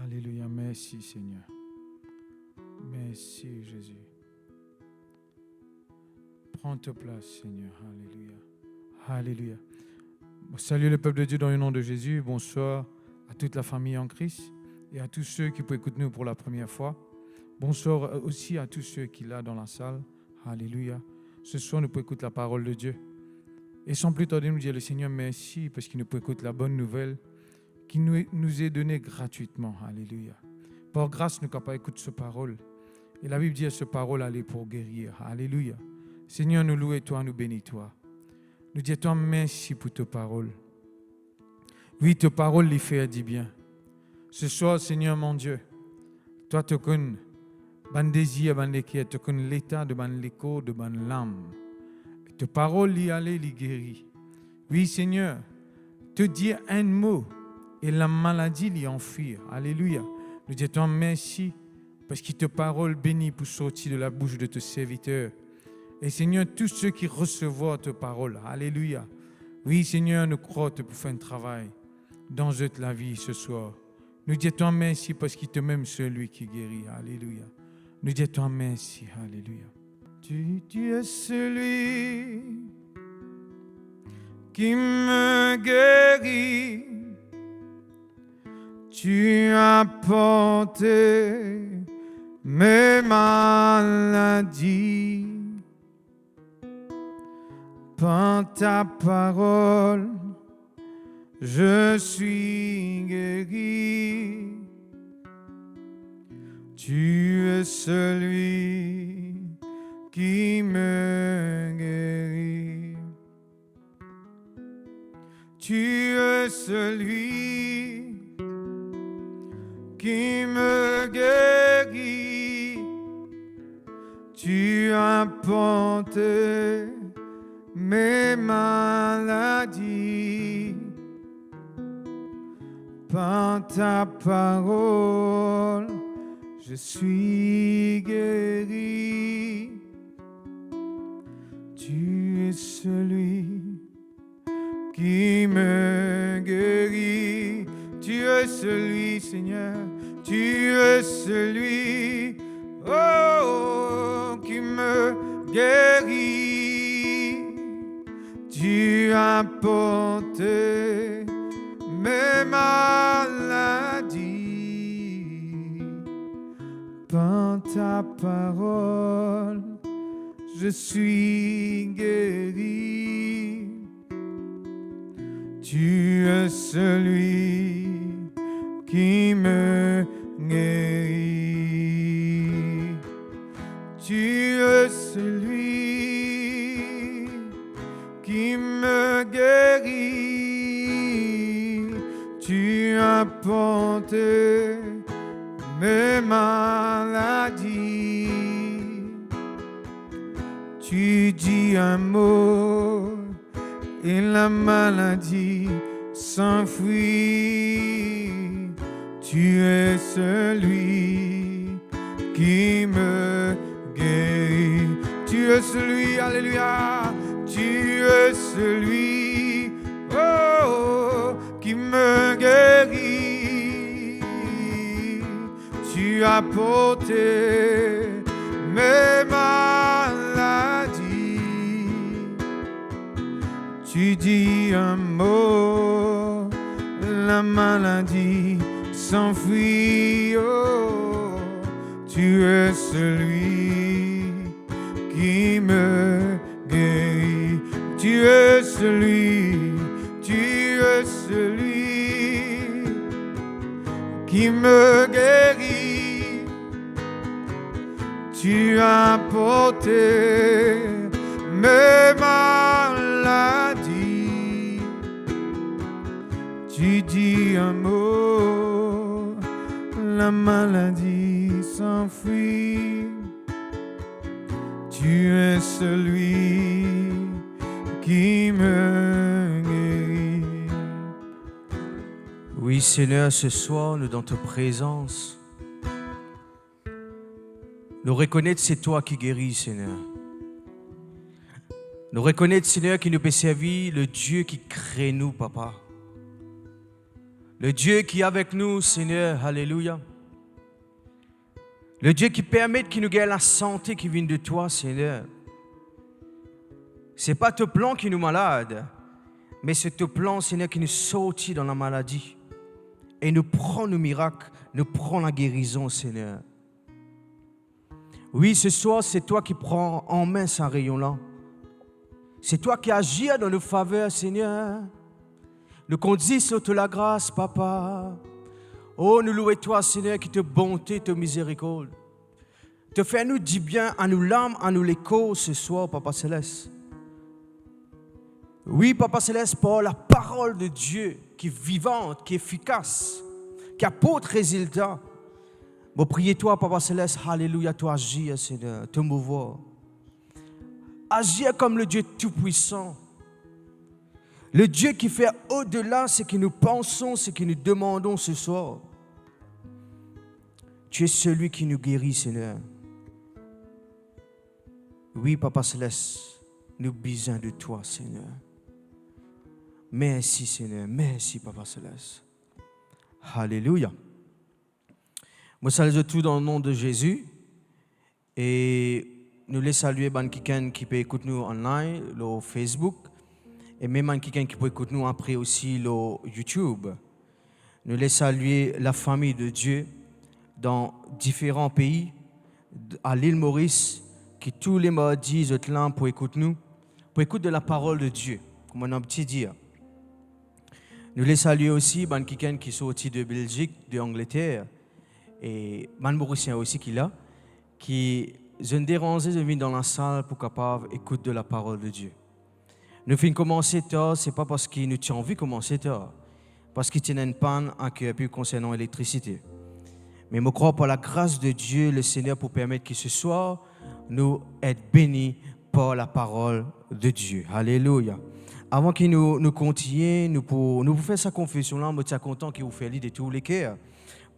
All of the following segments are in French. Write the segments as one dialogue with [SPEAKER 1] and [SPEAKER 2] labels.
[SPEAKER 1] Alléluia, merci Seigneur. Merci Jésus. Prends ta place Seigneur, alléluia. Alléluia. Salut le peuple de Dieu dans le nom de Jésus. Bonsoir à toute la famille en Christ et à tous ceux qui peuvent écouter nous pour la première fois. Bonsoir aussi à tous ceux qui sont là dans la salle. Alléluia. Ce soir, nous pouvons écouter la parole de Dieu. Et sans plus tarder, nous dire le Seigneur merci parce qu'il nous peut écouter la bonne nouvelle qui nous est donnée gratuitement. Alléluia. Par grâce, nous ne pouvons pas écouter cette parole. Et la Bible dit que cette parole elle est pour guérir. Alléluia. Seigneur, nous louons toi, nous bénis toi. Nous disons toi merci pour ta parole. Oui, ta parole les fait du bien. Ce soir, Seigneur mon Dieu, toi tu connais ban désir, ban l'équerre, tu connais l'état de ban l'écho, de ban l'âme. Ta parole l'y aller, l'y guérit. Oui, Seigneur, te dire un mot et la maladie l'y enfuir. Alléluia. Nous disons toi merci parce que ta parole bénie pour sortir de la bouche de tes serviteurs. Et Seigneur, tous ceux qui recevront ta parole, alléluia. Oui, Seigneur, nous croyons pour faire un travail dans la vie ce soir. Nous disons merci parce qu'il te même celui qui guérit, alléluia. Nous disons merci, alléluia. Tu es celui qui me guérit. Tu as porté mes maladies. Par ta parole, je suis guéri. Tu es celui qui me guérit. Tu es celui qui me guérit. Tu as porté mes maladies. Par ta parole, je suis guéri. Tu es celui qui me guérit. Tu es celui, Seigneur, tu es celui, oh, qui me guérit. Tu as porté mes maladies. Par ta parole, je suis guéri. Tu es celui qui me guérit. Tu es celui qui me guérit. Tu as porté mes maladies. Tu dis un mot et la maladie s'enfuit. Tu es celui qui me guérit. Tu es celui, alléluia. Tu es celui, oh, qui me guérit. Tu as porté mes maladies. Tu dis un mot, la maladie s'enfuit. Oh, tu es celui qui me guérit. Tu es celui qui me guérit. Tu as porté mes maladies. Tu dis un mot, la maladie s'enfuit. Tu es celui qui me guérit.
[SPEAKER 2] Oui, Seigneur, ce soir, nous dans ta présence, nous reconnaître c'est toi qui guéris, Seigneur. Nous reconnaître, Seigneur, qui nous peut servir, le Dieu qui crée nous, Papa. Le Dieu qui est avec nous, Seigneur, alléluia. Le Dieu qui permet qu'il nous gagne la santé qui vient de toi, Seigneur. Ce n'est pas ton plan qui nous malade, mais c'est ton plan, Seigneur, qui nous sortit dans la maladie. Et nous prend le miracle, nous prend la guérison, Seigneur. Oui, ce soir, c'est toi qui prends en main ce rayon-là. C'est toi qui agis dans nos faveurs, Seigneur. Nous conduis sur la grâce, Papa. Oh, nous louons toi, Seigneur, qui te bonté, te miséricorde. Te fais nous du bien à nous l'âme, à nous l'écho ce soir, Papa Céleste. Oui, Papa Céleste, par la parole de Dieu qui est vivante, qui est efficace, qui apporte résultat. Bon, priez-toi, Papa Céleste, alléluia, toi agir, Seigneur, te mouvoir. Agir comme le Dieu Tout-Puissant. Le Dieu qui fait au-delà ce que nous pensons, ce que nous demandons ce soir. Tu es celui qui nous guérit, Seigneur. Oui, Papa Céleste, nous besoin de toi, Seigneur. Merci, Seigneur. Merci, Papa Céleste. Alléluia. Moi, salue tout dans le nom de Jésus. Et nous les saluer, quelqu'un qui peut écouter nous online, le Facebook. Et même quelqu'un qui peut écouter nous après aussi, le YouTube. Nous les saluer la famille de Dieu dans différents pays, à l'île Maurice, qui tous les mardis sont là pour écouter nous, pour écouter de la parole de Dieu, comme on a petit dire. Nous les saluer aussi, quelqu'un qui est sorti de Belgique, d'Angleterre, et Mauricien aussi qui est là, qui se dérangent, ils viennent dans la salle pour capable écouter de la parole de Dieu. Nous finissons commencer tard, ce n'est pas parce qu'ils nous ont envie de commencer tard, parce qu'ils tiennent une panne en plus concernant l'électricité. Mais je crois par la grâce de Dieu, le Seigneur, pour permettre que ce soir, nous être bénis par la parole de Dieu. Alléluia. Avant qu'il nous continue, nous pouvons faire sa confession-là, je suis content qu'il vous fasse lire de tous les cœurs.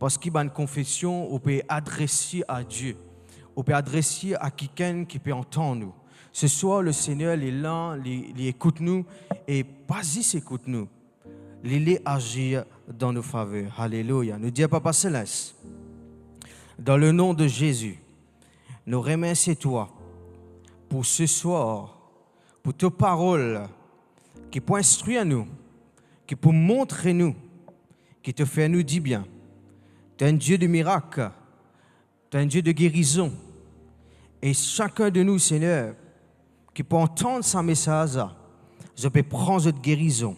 [SPEAKER 2] Parce qu'il y a une confession, on peut adresser à Dieu. On peut adresser à quelqu'un qui peut entendre nous. Ce soir, le Seigneur est là, il écoute nous et pas juste écoute nous. Il agit dans nos faveurs. Alléluia. Nous disons, Papa Céleste, dans le nom de Jésus, nous remercions toi pour ce soir, pour tes paroles qui pour instruire nous, qui pour montrer nous, qui te fait nous dire bien. Tu es un Dieu de miracles, tu es un Dieu de guérison. Et chacun de nous, Seigneur, qui peut entendre ce message, je peux prendre cette guérison.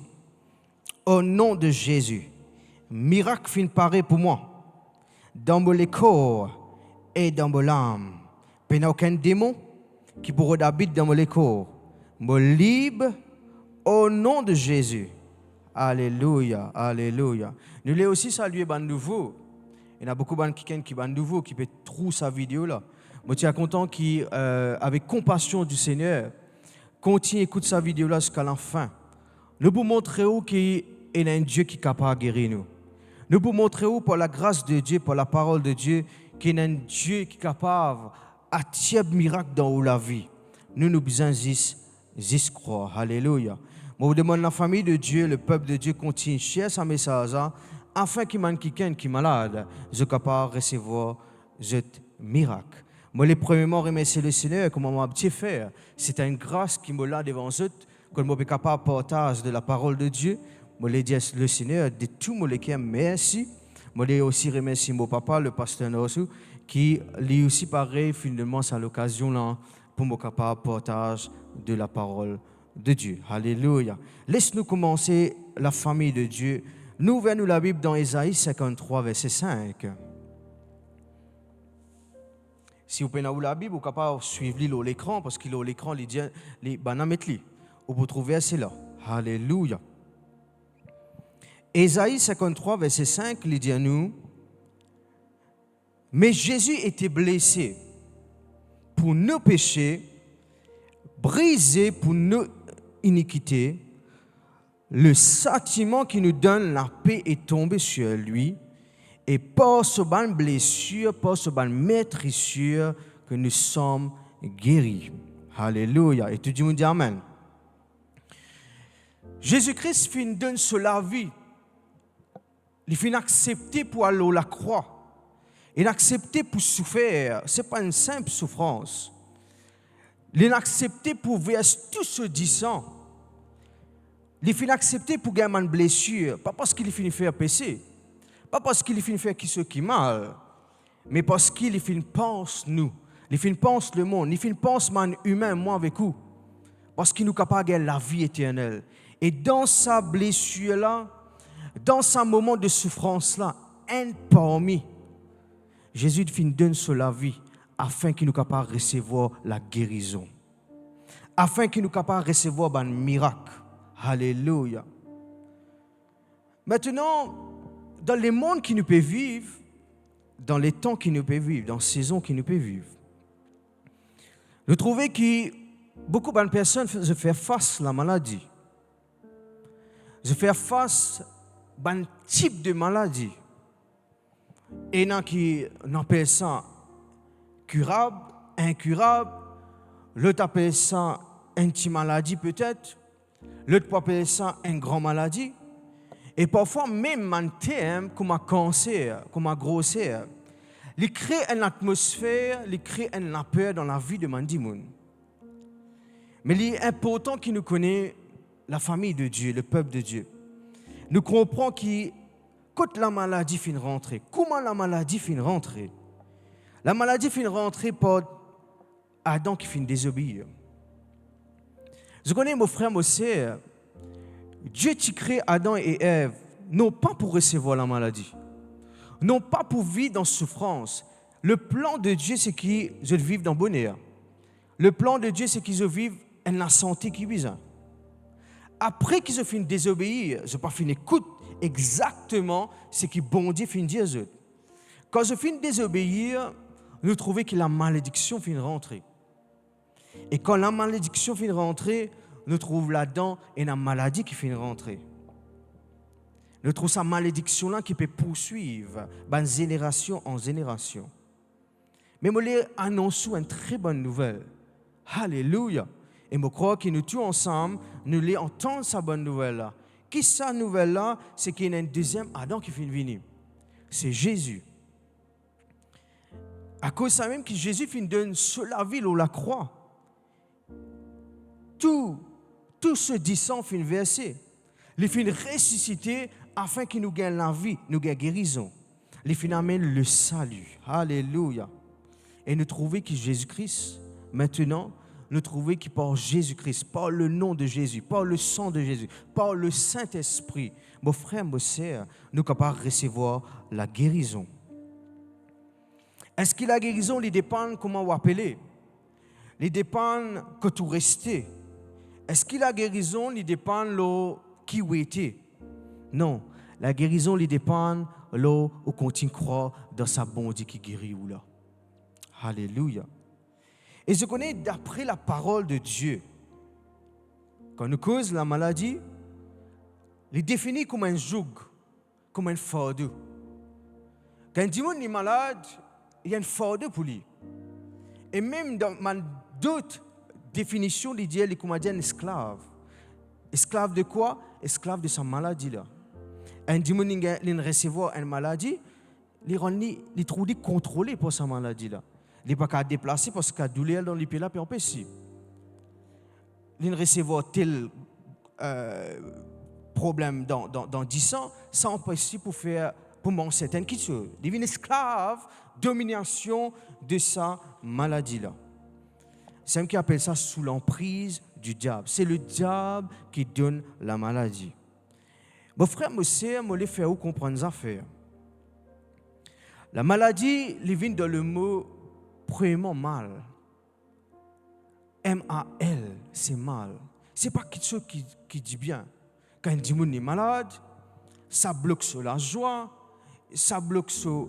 [SPEAKER 2] au nom de Jésus. Miracle fin paraît pour moi, dans mon corps et dans mon âme. Il n'y a aucun démon qui pourrait habiter dans mon corps. Moi libre au nom de Jésus. Alléluia, alléluia. Nous voulons aussi saluer les nouveaux. Il y a beaucoup de gens qui sont nouveaux, qui peuvent trouver sa vidéo là. Moi, je suis content qui, avec compassion du Seigneur, continue à écouter sa vidéo là jusqu'à la fin. Nous vous montrer qu'il y a un Dieu qui est capable de guérir nous. Nous vous montrer par la grâce de Dieu, par la parole de Dieu, qu'il y a un Dieu qui est capable d'attirer des miracles dans la vie. Nous besoin de croire. Alléluia. Moi, je demande la famille de Dieu, le peuple de Dieu continue à chercher ce message afin qu'il y ait quelqu'un qui est malade, je suis capable de recevoir ce miracle. Moi, les premièrement, remercier le Seigneur, comme mon petit frère. C'est une grâce qui me l'a devant eux, que je suis capable de partager de la parole de Dieu. Moi, je dis le Seigneur de tout mon cœur, merci. Moi, je aussi remercier mon papa, le pasteur Norsou, qui lui aussi pareil, finalement, c'est l'occasion là pour me capable de partager de la parole de Dieu. Alléluia. Laisse-nous commencer la famille de Dieu. Nous ouvrons la Bible dans Ésaïe 53, verset 5. Si vous prenez la Bible, vous pouvez capable de suivre l'écran, parce qu'il est l'écran, les banametli. Vous pouvez trouver cela. Alléluia. Ésaïe 53, verset 5, il dit à nous, mais Jésus était blessé pour nos péchés, brisé pour nos iniquités. Le châtiment qui nous donne la paix est tombé sur lui. Et par ce bonne blessure, par ce bonne maîtrisure, que nous sommes guéris. Alléluia. Et tout le monde dit Amen. Jésus-Christ fin donne sur la vie. Il fin accepté pour aller à la croix. Il a accepté pour souffrir. Ce n'est pas une simple souffrance. Il a accepté pour verser tout ce sang. Il fin accepté pour gagner une blessure. Pas parce qu'il finit faire péché. Pas parce qu'il finit faire qui ce qui mal. Mais parce qu'il finit pense nous. Il finit pense le monde. Il finit pense man humain, moi avec vous. Parce qu'il nous est capable de gagner la vie éternelle. Et dans sa blessure-là, dans ce moment de souffrance-là, un parmi, Jésus finit donner sur la vie afin qu'il nous soit capable de recevoir la guérison. Afin qu'il nous soit capable de recevoir un miracle. Alléluia. Maintenant, dans les mondes qui nous peuvent vivre, dans les temps qui nous peuvent vivre, dans les saisons qui nous peuvent vivre, nous trouvons que beaucoup de personnes se font face à la maladie. Se font face à un type de maladie. Et il y en a qui appellent ça curable, incurable. L'autre appelle ça anti-maladie peut-être. L'autre appelle ça une grande maladie. Et parfois, même un terme comme un cancer, comme un grosseur, il crée une atmosphère, il crée une peur dans la vie de Mandimoun. Mais il est important qu'il nous connaisse la famille de Dieu, le peuple de Dieu. Nous comprenons que quand la maladie finit rentrer, comment la maladie finit rentrer? La maladie finit rentrer par Adam qui finit désobéir. Je connais mon frère, mon sœur. Dieu qui crée Adam et Ève, non pas pour recevoir la maladie, non pas pour vivre dans souffrance. Le plan de Dieu, c'est qu'ils vivent dans le bonheur. Le plan de Dieu, c'est qu'ils vivent en la santé qui vise. Après qu'ils ont fini de désobéir, je n'ai pas fini d'écouter exactement ce que bon Dieu finit de dire. Quand je finis de désobéir, nous trouvons que la malédiction finit de rentrer. Et quand la malédiction finit de rentrer, nous trouvons là-dedans une maladie qui finit de rentrer. Nous trouvons cette malédiction-là qui peut poursuivre de génération en génération. Mais je vais annoncer une très bonne nouvelle. Alléluia. Et je crois que nous tous ensemble, nous les entendons cette bonne nouvelle-là. Qui cette nouvelle-là? C'est qu'il y a un deuxième Adam qui finit de venir. C'est Jésus. À cause de ça même que Jésus finit de donner sur la ville ou la croix. Tout ce sang finit versé. Il finit ressuscité afin qu'il nous gagne la vie, nous gagne guérison. Il finit amène le salut. Alléluia. Et nous trouvons que Jésus-Christ, maintenant, nous trouver qui par Jésus-Christ, par le nom de Jésus, par le sang de Jésus, par le Saint-Esprit, mon frère, mon sœur, nous sommes capables de recevoir la guérison. Est-ce que la guérison, il dépend comment vous appelez? Il dépend que tout restez. Est-ce que la guérison, il dépend de qui vous êtes? Non. La guérison, il dépend de où continue à croire dans sa bonté qui guérit ou là. Alléluia. Et je connais d'après la parole de Dieu, quand nous cause la maladie, il est défini comme un joug, comme un fardeau. Quand un démon est malade, il y a un fardeau pour lui. Et même dans d'autres définitions, il dit comme un esclave. Esclave de quoi? Esclave de sa maladie là. Un démon qui reçoit une maladie, il trouve contrôlé pour sa maladie là. Il n'est pas qu'à déplacer parce qu'il a douleur dans les pieds là, puis empêché. Il reçoit tel problème dans 10 ans, ça empêche pour manger certaines choses. Il devient esclave, domination de sa maladie là. C'est un qui appelle ça sous l'emprise du diable. C'est le diable qui donne la maladie. Mon frère, mon sœur, je vais faire comprendre ça affaires. La maladie, il vient dans le mot premièrement mal. M-A-L, c'est mal. Ce n'est pas quelque chose qui dit bien. Quand un démon est malade, ça bloque sur la joie, ça bloque sur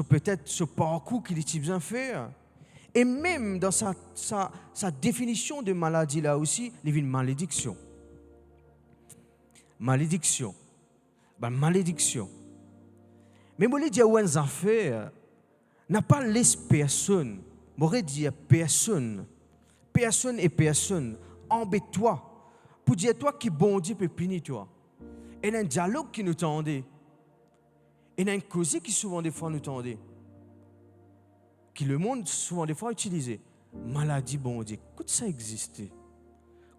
[SPEAKER 2] peut-être ce parcours qu'il a besoin de faire. Et même dans sa définition de maladie là aussi, il y a une malédiction. Malédiction. Ben, malédiction. Mais moi, je dis à une affaire, n'a pas laissé personne. Moi, je dis personne. Personne et personne. Embête-toi. Pour dire toi qui bon Dieu peut punir toi. Et il y a un dialogue qui nous tendait. Et il y a une cause qui souvent des fois nous tendait. Qui le monde souvent des fois utilisait. Maladie bon Dieu. Écoute, ça existait.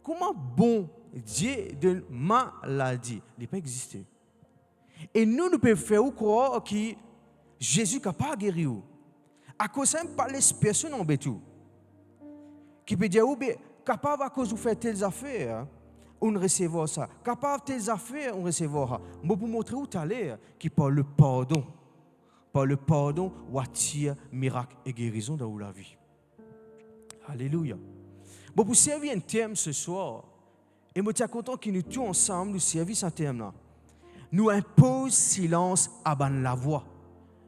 [SPEAKER 2] Comment bon Dieu de maladie? Il n'a pas existé. Et nous pouvons faire croire que Jésus n'est pas guéri. À cause de ça, pas les personnes en bétou. Qui peut dire, capable à cause de faire telles affaires, on recevra ça. Capable de telles affaires, on recevra. Mais pour montrer où tu allais, qui par le pardon. Par le pardon, on attire miracle et guérison dans la vie. Alléluia. Bon, pour servir un thème ce soir, et je suis content que nous tous ensemble nous servissions ce thème-là. Nous impose silence à la voix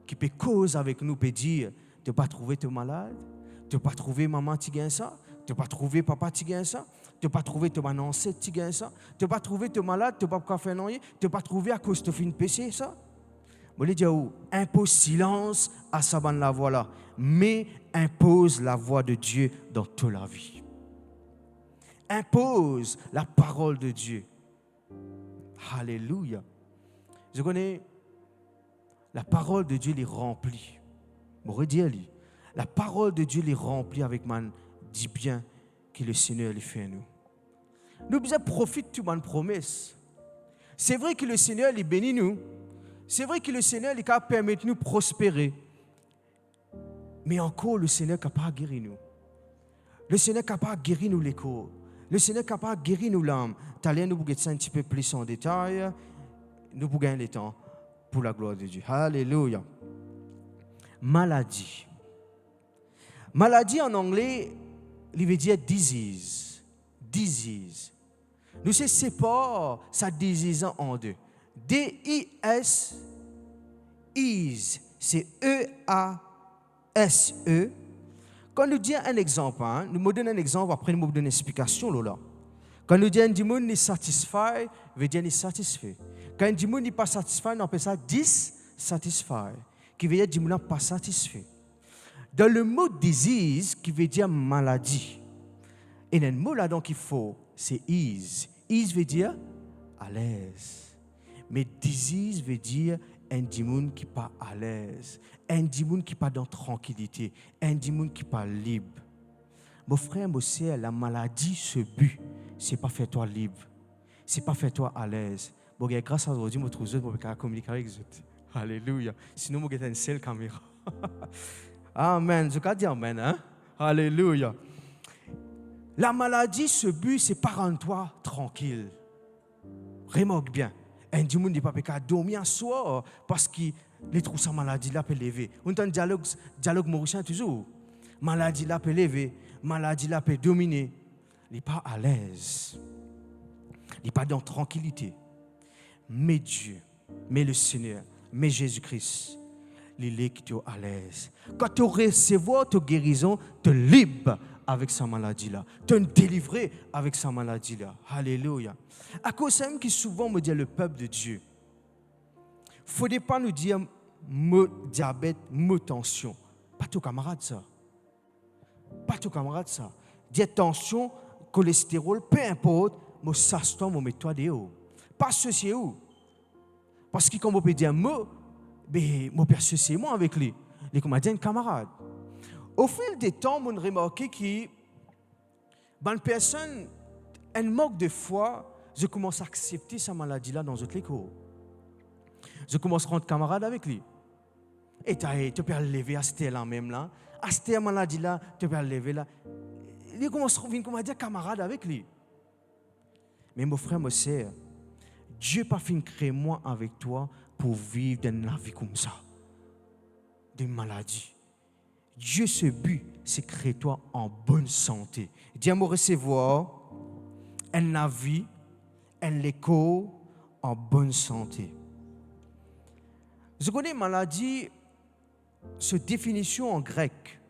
[SPEAKER 2] qui peut cause avec nous, peut dire, tu n'as pas trouvé ton malade, tu n'as pas trouvé maman qui gagne ça, tu n'as pas trouvé papa qui gagne ça, tu n'as pas trouvé ton ancêtre qui gagne ça, tu n'as pas trouvé ton malade, tu n'as pas fait rien, tu n'as pas trouvé à cause de fin péché ça. Je vais dire, impose silence à sa la voix là, mais impose la voix de Dieu dans toute la vie. Impose la parole de Dieu. Alléluia. Je connais la parole de Dieu les remplit. Je vais dire, la parole de Dieu les remplit avec man dit bien que le Seigneur les fait à nous. Nous devons profiter de toute bonne promesse. C'est vrai que le Seigneur les bénit nous. C'est vrai que le Seigneur les permet de nous prospérer. Mais encore, le Seigneur est capable de guérir nous. Le Seigneur est capable de guérir nous les corps. Le Seigneur est capable de guérir nous l'âme. T'allez nous pour ça un petit peu plus en détail. Nous pouvons gagner le temps pour la gloire de Dieu. Alléluia. Maladie. Maladie en anglais, il veut dire disease. Disease. Nous séparons sa disease en deux. D-I-S, is, c'est E-A-S-E. Quand nous disons un exemple, nous me donnons un exemple, après nous me donnons une explication. Là. Quand nous disons un démon n'est satisfait, veut dire n'est satisfait. Quand un démon n'est pas satisfait, on appelle ça dissatisfied, qui veut dire un démon n'est pas satisfait. Dans le mot disease, qui veut dire maladie, et un mot là donc qu'il faut, c'est ease. Ease veut dire à l'aise. Mais disease veut dire un démon qui n'est pas à l'aise, un démon qui n'est pas dans la tranquillité, un démon qui n'est pas libre. Mon frère, mon sœur, la maladie, ce but, ce n'est pas faire toi libre, ce n'est pas faire toi à l'aise. Bon, grâce à aujourd'hui, je trouve que je peux communiquer avec vous. Alléluia. Sinon, je vais une seule caméra. Amen. Je peux dire amen. Hein? Alléluia. La maladie, ce but, c'est pas rendre toi tranquille. Remarque bien. Un dimanche, il ne peut pas dormir un soir parce qu'il trouve sa maladie là peut lever. On entend dialogue mauricien toujours. Maladie là peut lever, maladie là peut dominer. Il n'est pas à l'aise. Il n'est pas dans tranquillité. Mais Dieu, mais le Seigneur, mais Jésus-Christ, il est qui est à l'aise. Quand tu recevras ta guérison, tu es libre avec sa maladie-là. Tu es délivré avec sa maladie-là. Alléluia. À cause de qui souvent me dit le peuple de Dieu, il ne faudrait pas nous dire me diabète, me tension. Pas tout camarade ça. Pas tout camarade ça. Dire tension, cholestérol, peu importe, me s'aston, me mets-toi dehors. Pas ceci où. Parce que quand on peut dire me, mais mon père c'est moi avec lui. Il est dit un camarade. Au fil des temps, on a remarqué que une personne, elle manque de foi, je commence à accepter sa maladie-là dans notre école. Je commence à rendre camarade avec lui. Et tu peux le lever à cette là même là. À cette maladie-là, tu peux le lever là. Il commence à venir dire camarade avec lui. Mais mon frère, ma sœur, Dieu n'a pas fini de créer moi avec toi pour vivre dans la vie comme ça. Des maladies. Dieu, ce but, c'est créer toi en bonne santé. Dieu m'a recevoir une vie, un écho en bonne santé. Je connais maladie, cette définition en grec.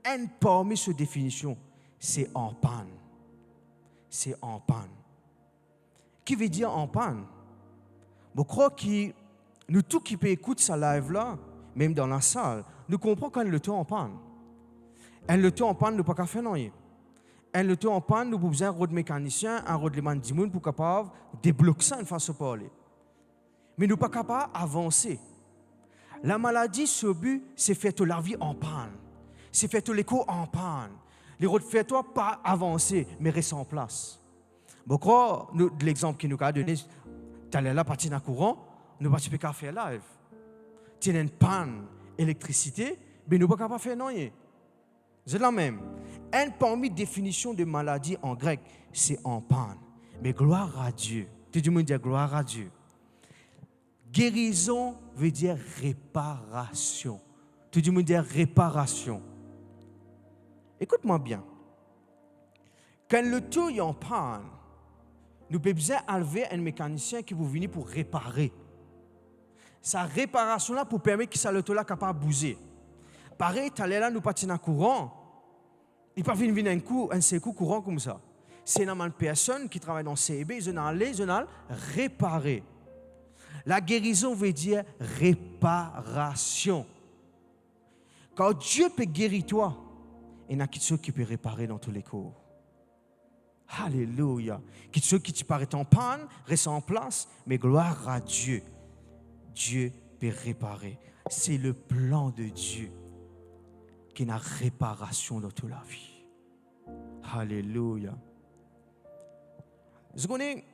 [SPEAKER 2] Une parmi ces définitions, c'est en panne. C'est en panne. Qui veut dire en panne? Je crois que nous tous qui peut écouter sa live là, même dans la salle, nous comprenons quand le temps en panne. Et le temps en panne, nous ne pouvons pas faire rien. Et le temps en panne, nous avons besoin d'un rôle mécanicien, un rôle de man pour capable débloquer ça une façon de parler. Mais nous ne pouvons pas capable d'avancer. La maladie, ce but, c'est faire la vie en panne. C'est faire l'écho en panne. Les rôles fait toi pas avancer, mais rester en place. Je crois, l'exemple qu'il nous a donné, tu allais là, partir dans le courant, nous ne pouvons pas faire live. Tu as une panne d'électricité, mais nous ne pouvons pas faire rien. C'est la même. Une parmi les définitions de maladie en grec, c'est en panne. Mais gloire à Dieu. Tout le monde dit gloire à Dieu. Guérison veut dire réparation. Tout le monde dit réparation. Écoute-moi bien. Quand le tout est en panne, nous avons besoin d'enlever un mécanicien qui vous venir pour réparer. Sa réparation-là pour permettre que ça le tout là capable de bouger. Pareil, tu là, nous partons dans le courant. Il ne peut pas venir un secours courant comme ça. C'est une personne qui travaille dans le CEB, ils ont réparer. La guérison veut dire réparation. Quand Dieu peut guérir toi, il y a quelque chose qui peut réparer dans tous les corps. Alléluia. Quelque chose qui te paraît en panne, reste en place, mais gloire à Dieu. Dieu peut réparer. C'est le plan de Dieu qui a réparation dans toute la vie. Alléluia. Je connais.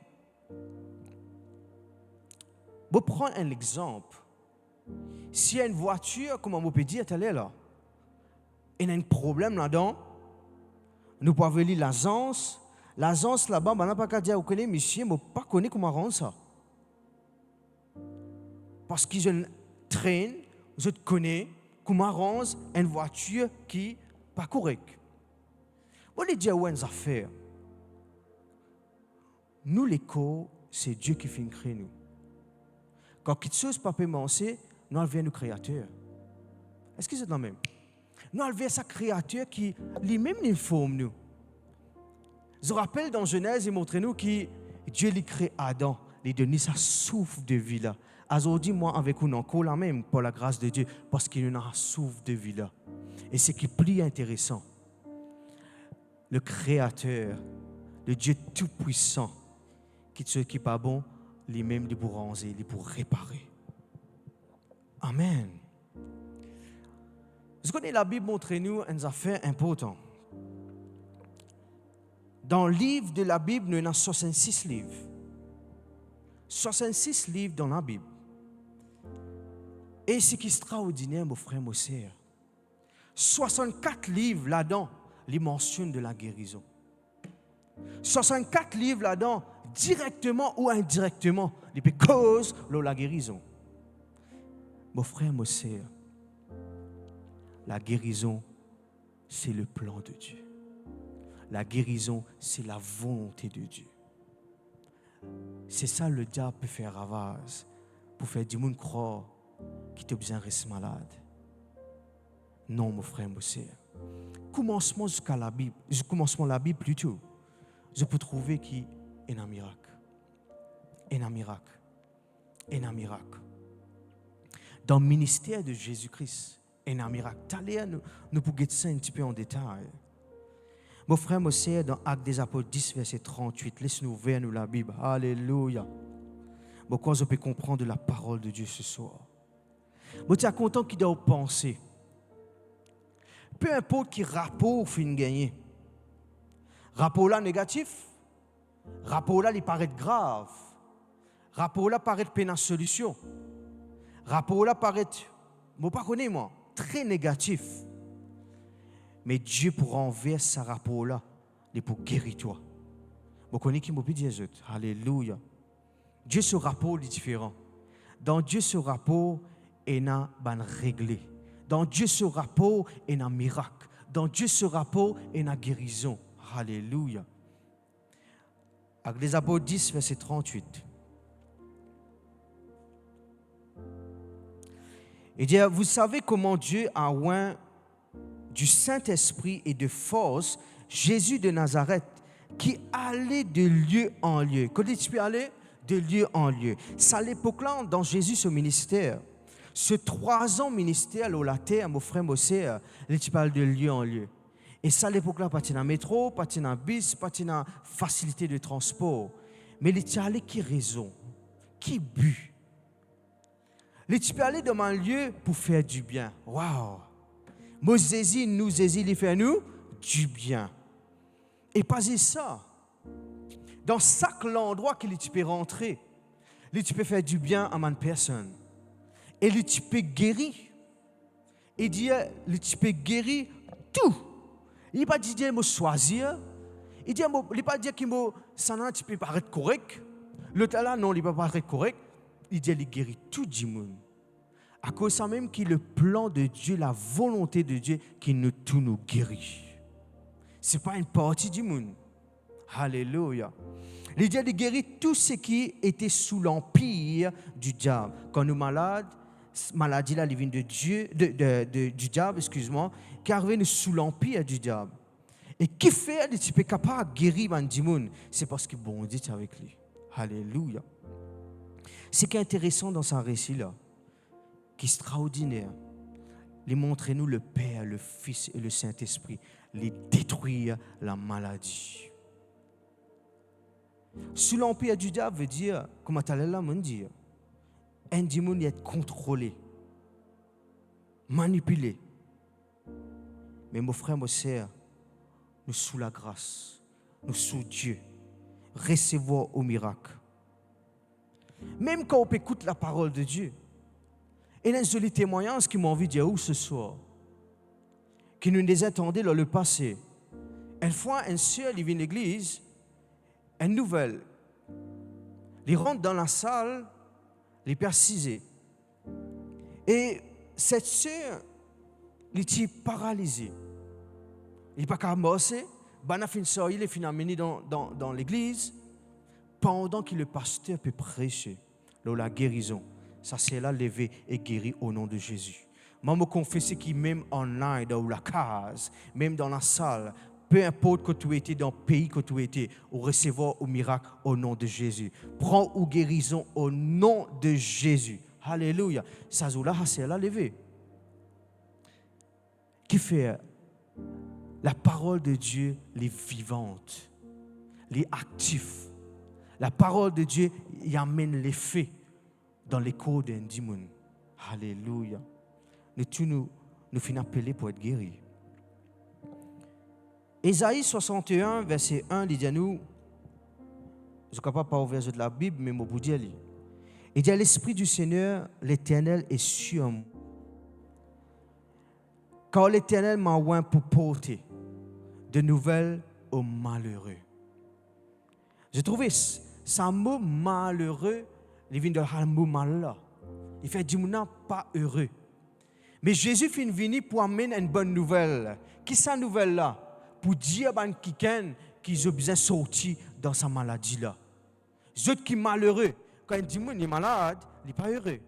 [SPEAKER 2] Je prends un exemple. S'il y a une voiture, comment on peut dire, elle est là. Il y a un problème là-dedans. Nous pouvons aller l'agence. L'agence là-bas, on n'a pas qu'à dire, vous connaissez, monsieur, je ne pas connaître comment rendre ça. Parce qu'ils traînent, je connais comment rendre une voiture qui n'est pas correcte. On va dire, ouais, une affaire. Nous, les corps, c'est Dieu qui fait créer nous. Quand quelque chose ne peut pas penser, nous avons nos créateurs. Est-ce que c'est la même? Nous avons sa créature qui lui-même nous forme nous. Je rappelle dans Genèse, il montre nous que Dieu lui crée Adam, lui donne sa souffle de vie là. Aujourd'hui, moi avec vous, encore la même pour la grâce de Dieu, parce qu'il nous a un souffle de vie là. Et ce qui est plus intéressant, le Créateur, le Dieu tout-puissant, qui ne qui pas bon, lui-même il pour ranger, il pour réparer. Amen. Je connais la Bible montre nous une affaire importante. Dans le livre de la Bible, nous avons 66 livres. 66 livres dans la Bible. Et ce qui est extraordinaire, mon frère, mon sœur, 64 livres là-dedans, les mentionnent de la guérison. 64 livres là-dedans, directement ou indirectement, il peut cause la guérison. Mon frère, mon sœur, la guérison, c'est le plan de Dieu. La guérison, c'est la volonté de Dieu. C'est ça le diable peut faire ravage pour faire du monde croire qu'il te besoin de rester malade. Non, mon frère, mon sœur. Commencement jusqu'à la Bible, commencement la Bible plutôt, je peux trouver qu'il y a un miracle. Un miracle. Un miracle. Dans le ministère de Jésus-Christ, un miracle. T'allez, nous pouvons ça un petit peu en détail. Mon frère, mon sœur, dans Actes des Apôtres 10, verset 38, laisse-nous ouvrir nous la Bible. Alléluia. Pourquoi je peux comprendre la parole de Dieu ce soir? Je suis content qu'il doit penser. Peu importe qui rapport fin gagner. Rapport là négatif, rapport là il paraît grave. Rapport là paraît peine à solution. Rapport là paraît, moi pas connais moi, très négatif. Mais Dieu pour envers ce rapport là, il pour guérir toi. Vous connaissez qui m'a dit Jésus. Alléluia. Dieu ce rapport est différent. Dans Dieu ce rapport, il y a ban réglé. Dans Dieu ce rapport, il y a un miracle. Dans Dieu ce rapport, il y a une guérison. Alléluia. Actes des Apôtres 10, verset 38. Il dit, vous savez comment Dieu a oint du Saint-Esprit et de force Jésus de Nazareth qui allait de lieu en lieu. Quand tu peux aller de lieu en lieu. C'est à l'époque-là, dans Jésus, ce ministère. Ce 3 ans ministère au la terre, mon frère, mon sœur, tu parles de lieu en lieu. Et ça, à l'époque-là, pas dans métro, pas dans bus, pas dans facilité de transport. Mais tu allé qui raison, qui but. Tu peux aller dans un lieu pour faire du bien. Waouh! Moïse nous il fait nous du bien. Et pas ça. Dans chaque endroit que tu peux rentrer, tu peux faire du bien à une personne. Et tu peux guérir. Il dit, tu peux guérir tout. Il ne pas dire qu'il faut choisir. Il ne pas dire qu'il tu peux paraître correct. L'autre là, non, il ne peut pas paraître correct. Il dit qu'il guérit tout le monde. À cause de ça même qu'il le plan de Dieu, la volonté de Dieu qui nous tout nous guérit. Ce n'est pas une partie du monde. Alléluia. Il dit qu'il guérit tout ce qui était sous l'empire du diable. Quand nous sommes malades, maladie là, elle vient de Dieu, du diable, excuse-moi, qui arrive sous l'empire du diable. Et qui fait tu peux capable de guérir un démon? C'est parce que bon Dieu est avec lui. Alléluia. Ce qui est intéressant dans ce récit-là, qui est extraordinaire, il montre nous le Père, le Fils et le Saint-Esprit, les détruire la maladie. Sous l'empire du diable veut dire, comme tu as là, me dire, un démon est contrôlé, manipulé. Mais mon frère, mon sœur, nous sous la grâce, nous sous Dieu, recevoir au miracle. Même quand on écoute la parole de Dieu, il y a une jolie témoignage qui m'a envie de dire où ce soir, qui nous les attendait dans le passé. Une fois, une sœur vient à l'église, une nouvelle. Il rentre dans la salle, il est persisé. Et cette sœur, il est paralysée. Il n'est pas capable de marcher. Il est finalement dans l'église pendant que le pasteur peut prêcher la guérison. Ça c'est là levé et guéri au nom de Jésus. Moi, je confesse que même en ligne, dans la case, même dans la salle, peu importe que tu étais dans le pays que tu étais, ou recevoir au miracle au nom de Jésus. Prends ou guérison au nom de Jésus. Alléluia. Ça là, c'est là levé. Qui fait la parole de Dieu, les vivante, les actifs. La parole de Dieu y amène les faits dans les corps d'un démon. Alléluia. Nous finissons appelés pour être guéris. Ésaïe 61, verset 1, il dit à nous, je ne suis capable de pas ouvrir de la Bible, mais je vous dis, il dit à l'Esprit du Seigneur, l'Éternel est sur moi. Car l'Éternel m'a oint pour porter de nouvelles aux malheureux. J'ai trouvé ça mot malheureux, il vient de le mot mal là. Il fait dire pas heureux. Mais Jésus finit venir pour amener une bonne nouvelle. Qui est cette nouvelle là? Pour dire à quelqu'un qu'ils ont besoin de sortir dans sa maladie là. Ceux qui sont malheureux, quand il dit qu'il est malade, il n'est pas heureux.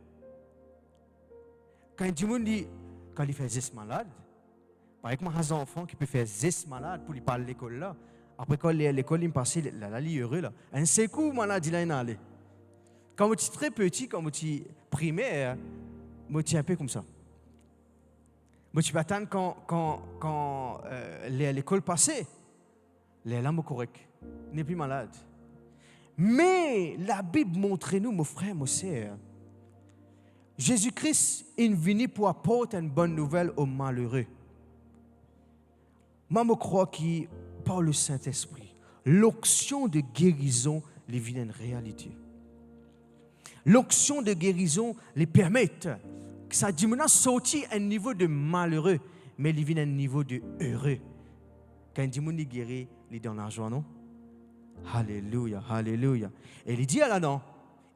[SPEAKER 2] Quand il dit quand il fait 10 malade, par exemple, un enfant qui peut faire 10 malade pour lui parler à l'école là, après quand l'école il passe, là il est heureux là. Un secours maladie là il est allé. Quand tu es très petit, quand tu es primaire, tu es un peu comme ça. Tu peux attendre quand l'école passée, les lames correct, n'est plus malade. Mais la Bible montre nous, mon frère, mon sœur, Jésus-Christ est venu pour apporter une bonne nouvelle aux malheureux. Moi, je crois que par le Saint-Esprit, l'onction de guérison les vient une réalité. L'onction de guérison les permet que ça diminue sortir à un niveau de malheureux, mais il vient à un niveau de heureux. Quand il dit guéri, il est dans l'argent, non? Alléluia, alléluia. Et il dit là-dedans,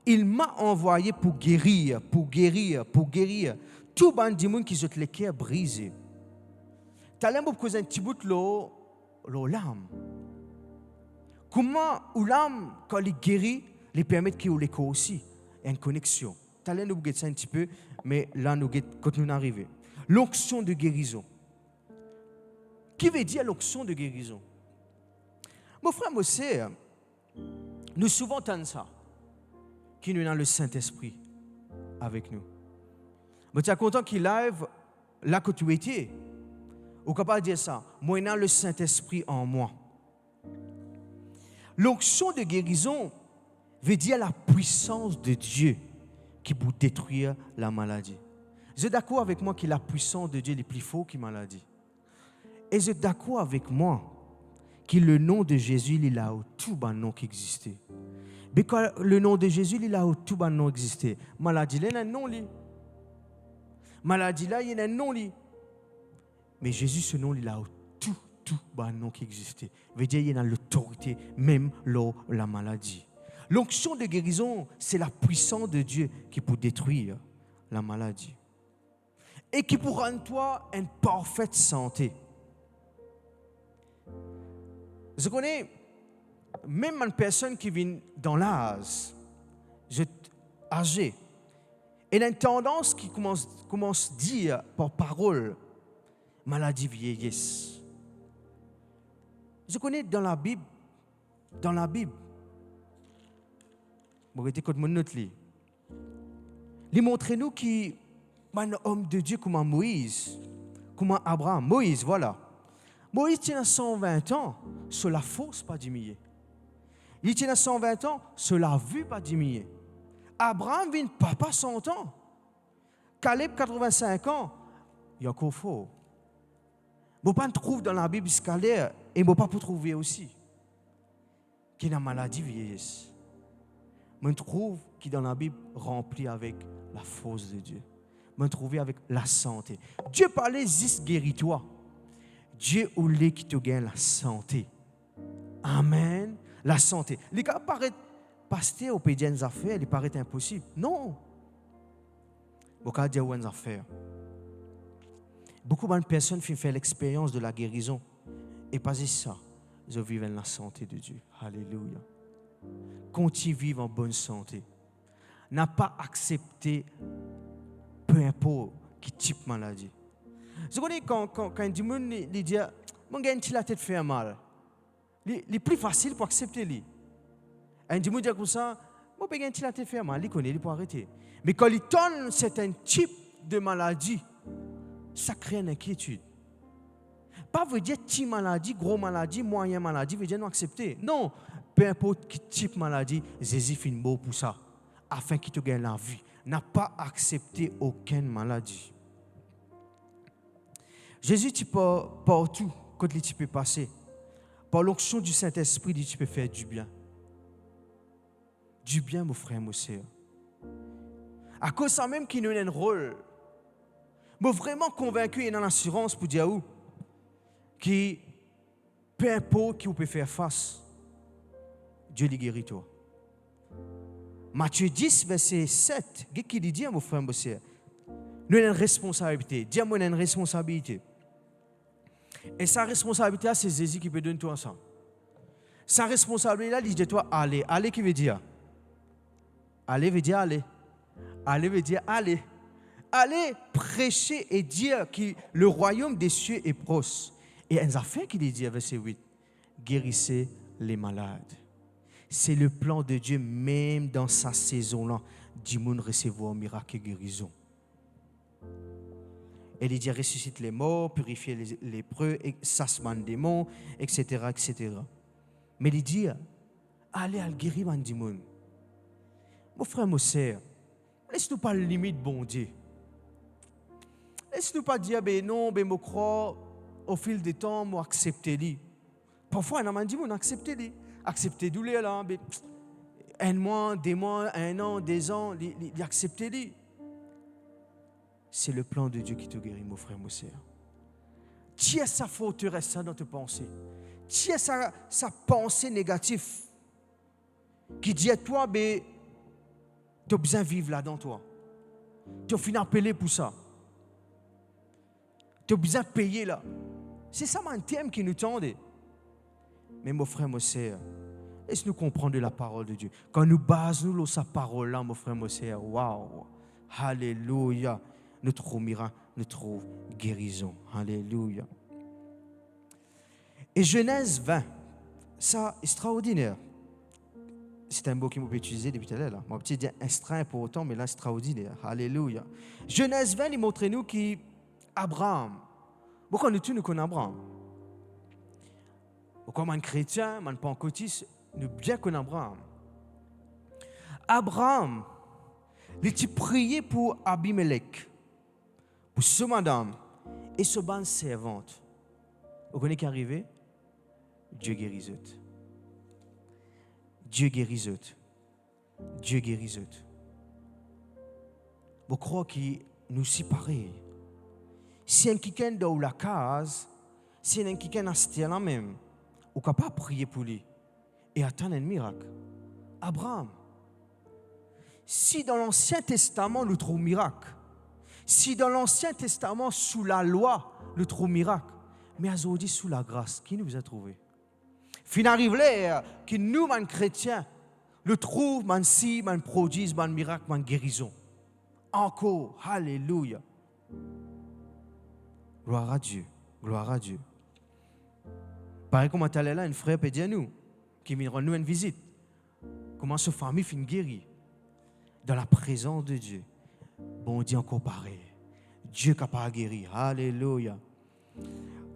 [SPEAKER 2] il m'a envoyé pour guérir, pour guérir, pour guérir. Tout le monde qui ont les cœurs brisés. Tu as l'air de causer un petit bout de l'âme. Comment l'âme, quand il guérit, lui permet qu'il y ait l'écho aussi, une connexion. Tu as l'air de vous ça un petit peu, mais là, nous continuons à arriver. L'onction de guérison. Qui veut dire l'onction de guérison? Mon frère, moi, c'est, nous souvent entendons ça, qui nous a le Saint-Esprit avec nous. Mais tu es content qu'il arrive là que tu étais. Ou capable de dire ça, moi, j'ai le Saint-Esprit en moi. L'onction de guérison veut dire la puissance de Dieu qui peut détruire la maladie. Vous êtes d'accord avec moi que la puissance de Dieu est plus forte que la maladie? Et vous êtes d'accord avec moi que le nom de Jésus, il est là où tout le nom qui existait. Mais quand le nom de Jésus, il est là où tout le nom existait. Maladie, il y a un nom. Maladie, là, il y a un nom. Mais Jésus, ce nom, il est là où tout le nom qui existait. Ça veut dire qu'il y a l'autorité, même là la maladie. L'onction de guérison, c'est la puissance de Dieu qui peut détruire la maladie. Et qui peut rendre toi une parfaite santé. Je connais même une personne qui vient dans l'âge, âgée, elle a une tendance qui commence à dire par parole, maladie vieillesse. Je connais dans la Bible, vous regardez comme mon note là, il montre nous qui un homme de Dieu comme Moïse, comme Abraham. Moïse, voilà. Moïse tient 120 ans, sur la force pas diminuer. Il tient 120 ans, sur la vue pas diminuer. Abraham vient papa 100 ans. Caleb 85 ans, il y a encore fort. Vous ne pouvez pas trouver dans la Bible scalaire et vous ne pouvez pas trouver aussi qu'il y a une maladie vieillesse. Je trouve qu'il dans la Bible rempli avec la force de Dieu. Je trouve avec la santé. Dieu parlait juste guéris-toi. Dieu voulait qu'il te gagne la santé. Amen. La santé. Les gars paraît pasteur au pays des affaires, il paraît impossible. Non. Beaucoup de dire des affaires. Beaucoup de personnes font l'expérience de la guérison. Et pas ça. Ils vivent la santé de Dieu. Alléluia. Continue à vivre en bonne santé. N'a pas accepté peu importe qui type de maladie. Vous connaissez quand du monde dit mon gars la tête fait mal. C'est plus facile pour accepter. Un du monde dit comme ça, mon gars la tête fait mal, il connaît, il peut arrêter. Mais quand il donne certain type de maladie, ça crée une inquiétude. Pas veut dire petite maladie, gros maladie, moyen maladie, veut dire non accepter. Non, peu importe quel type de maladie, Jésus fait une mot pour ça, afin qu'il te gagne la vie. N'a pas accepté aucune maladie. Jésus, tu peux partout, quand tu peux passer. Par l'onction du Saint-Esprit, tu peux faire du bien. Du bien, mon frère, mon sœur. À cause de ça même qu'il nous a un rôle. Mais vraiment convaincu et dans l'assurance pour dire où qui peu importe qui vous peut faire face. Dieu lui guérit toi. Matthieu 10, verset 7, qu'est-ce qu'il dit, mon frère, mon sœur? Nous avons une responsabilité. Dis moi, on a une responsabilité. Et sa responsabilité, c'est Jésus qui peut donner tout ensemble. Sa responsabilité, il dit toi, allez. Allez, qui veut dire? Allez veut dire aller. Allez veut dire aller. Allez prêcher et dire que le royaume des cieux est proche. Et un affaire qu'il dit, verset 8, guérissez les malades. C'est le plan de Dieu, même dans sa saison-là, du monde recevoir un miracle et guérison. Et il dit ressuscite les morts, purifier les lépreux, chasse les démons, etc., etc. Mais il dit allez à guérir les démons. Mon frère, mon sœur, laisse-nous pas limite bon Dieu. Laisse-nous pas dire ben non, ben me croire au fil du temps, moi accepter lui. Parfois on a dit on accepter lui, accepter douleur là, ben un mois, 2 mois, 1 an, 2 ans, il accepter lui. C'est le plan de Dieu qui te guérit, mon frère, mon sœur. Tu as sa forteresse dans tes pensées. Tu as sa pensée négative qui dit à toi, ben, tu as besoin de vivre là dans toi. Tu as fini appeler pour ça. Tu as besoin de payer là. C'est ça mon thème qui nous tendait. Mais mon frère, mon sœur, laisse-nous comprendre la parole de Dieu. Quand nous basons sur sa parole là, mon frère, mon sœur, waouh, alléluia. Nous trouvons miracle, nous trouvons guérison. Alléluia. Et Genèse 20, ça, extraordinaire. C'est un mot qui m'a utilisé depuis tout à l'heure. Mon petit dit extrait pour autant, mais là, extraordinaire. Alléluia. Genèse 20, il montre nous qu'Abraham, pourquoi nous connaissons Abraham? Pourquoi un chrétien, un pentecôtiste, nous bien connaissons Abraham. Abraham, il a prié pour Abimelech, pour ce madame et ce bonne servante. Vous connaissez qui est arrivé? Dieu guérit eux. Dieu guérit eux. Dieu guérit eux. Je crois qu'il nous sépare. Si un quelqu'un dans la case, si un quelqu'un à la même, on est capable de prier pour lui et attendre un miracle. Abraham. Si dans l'Ancien Testament, nous trouvons miracle, si dans l'Ancien Testament, sous la loi, nous trouvons miracle, mais aujourd'hui, sous la grâce, qui nous a trouvé? Fin arrive l'heure que nous, les chrétiens, nous trouvons, man si, man prodige, man miracle, man guérison. Encore, alléluia. Gloire à Dieu, gloire à Dieu. Pareil comme on est là, un frère peut dire nous, qui vient rendre nous une visite. Comment cette famille finit guérie dans la présence de Dieu. Bon Dieu encore pareil. Dieu est capable de guérir. Alléluia.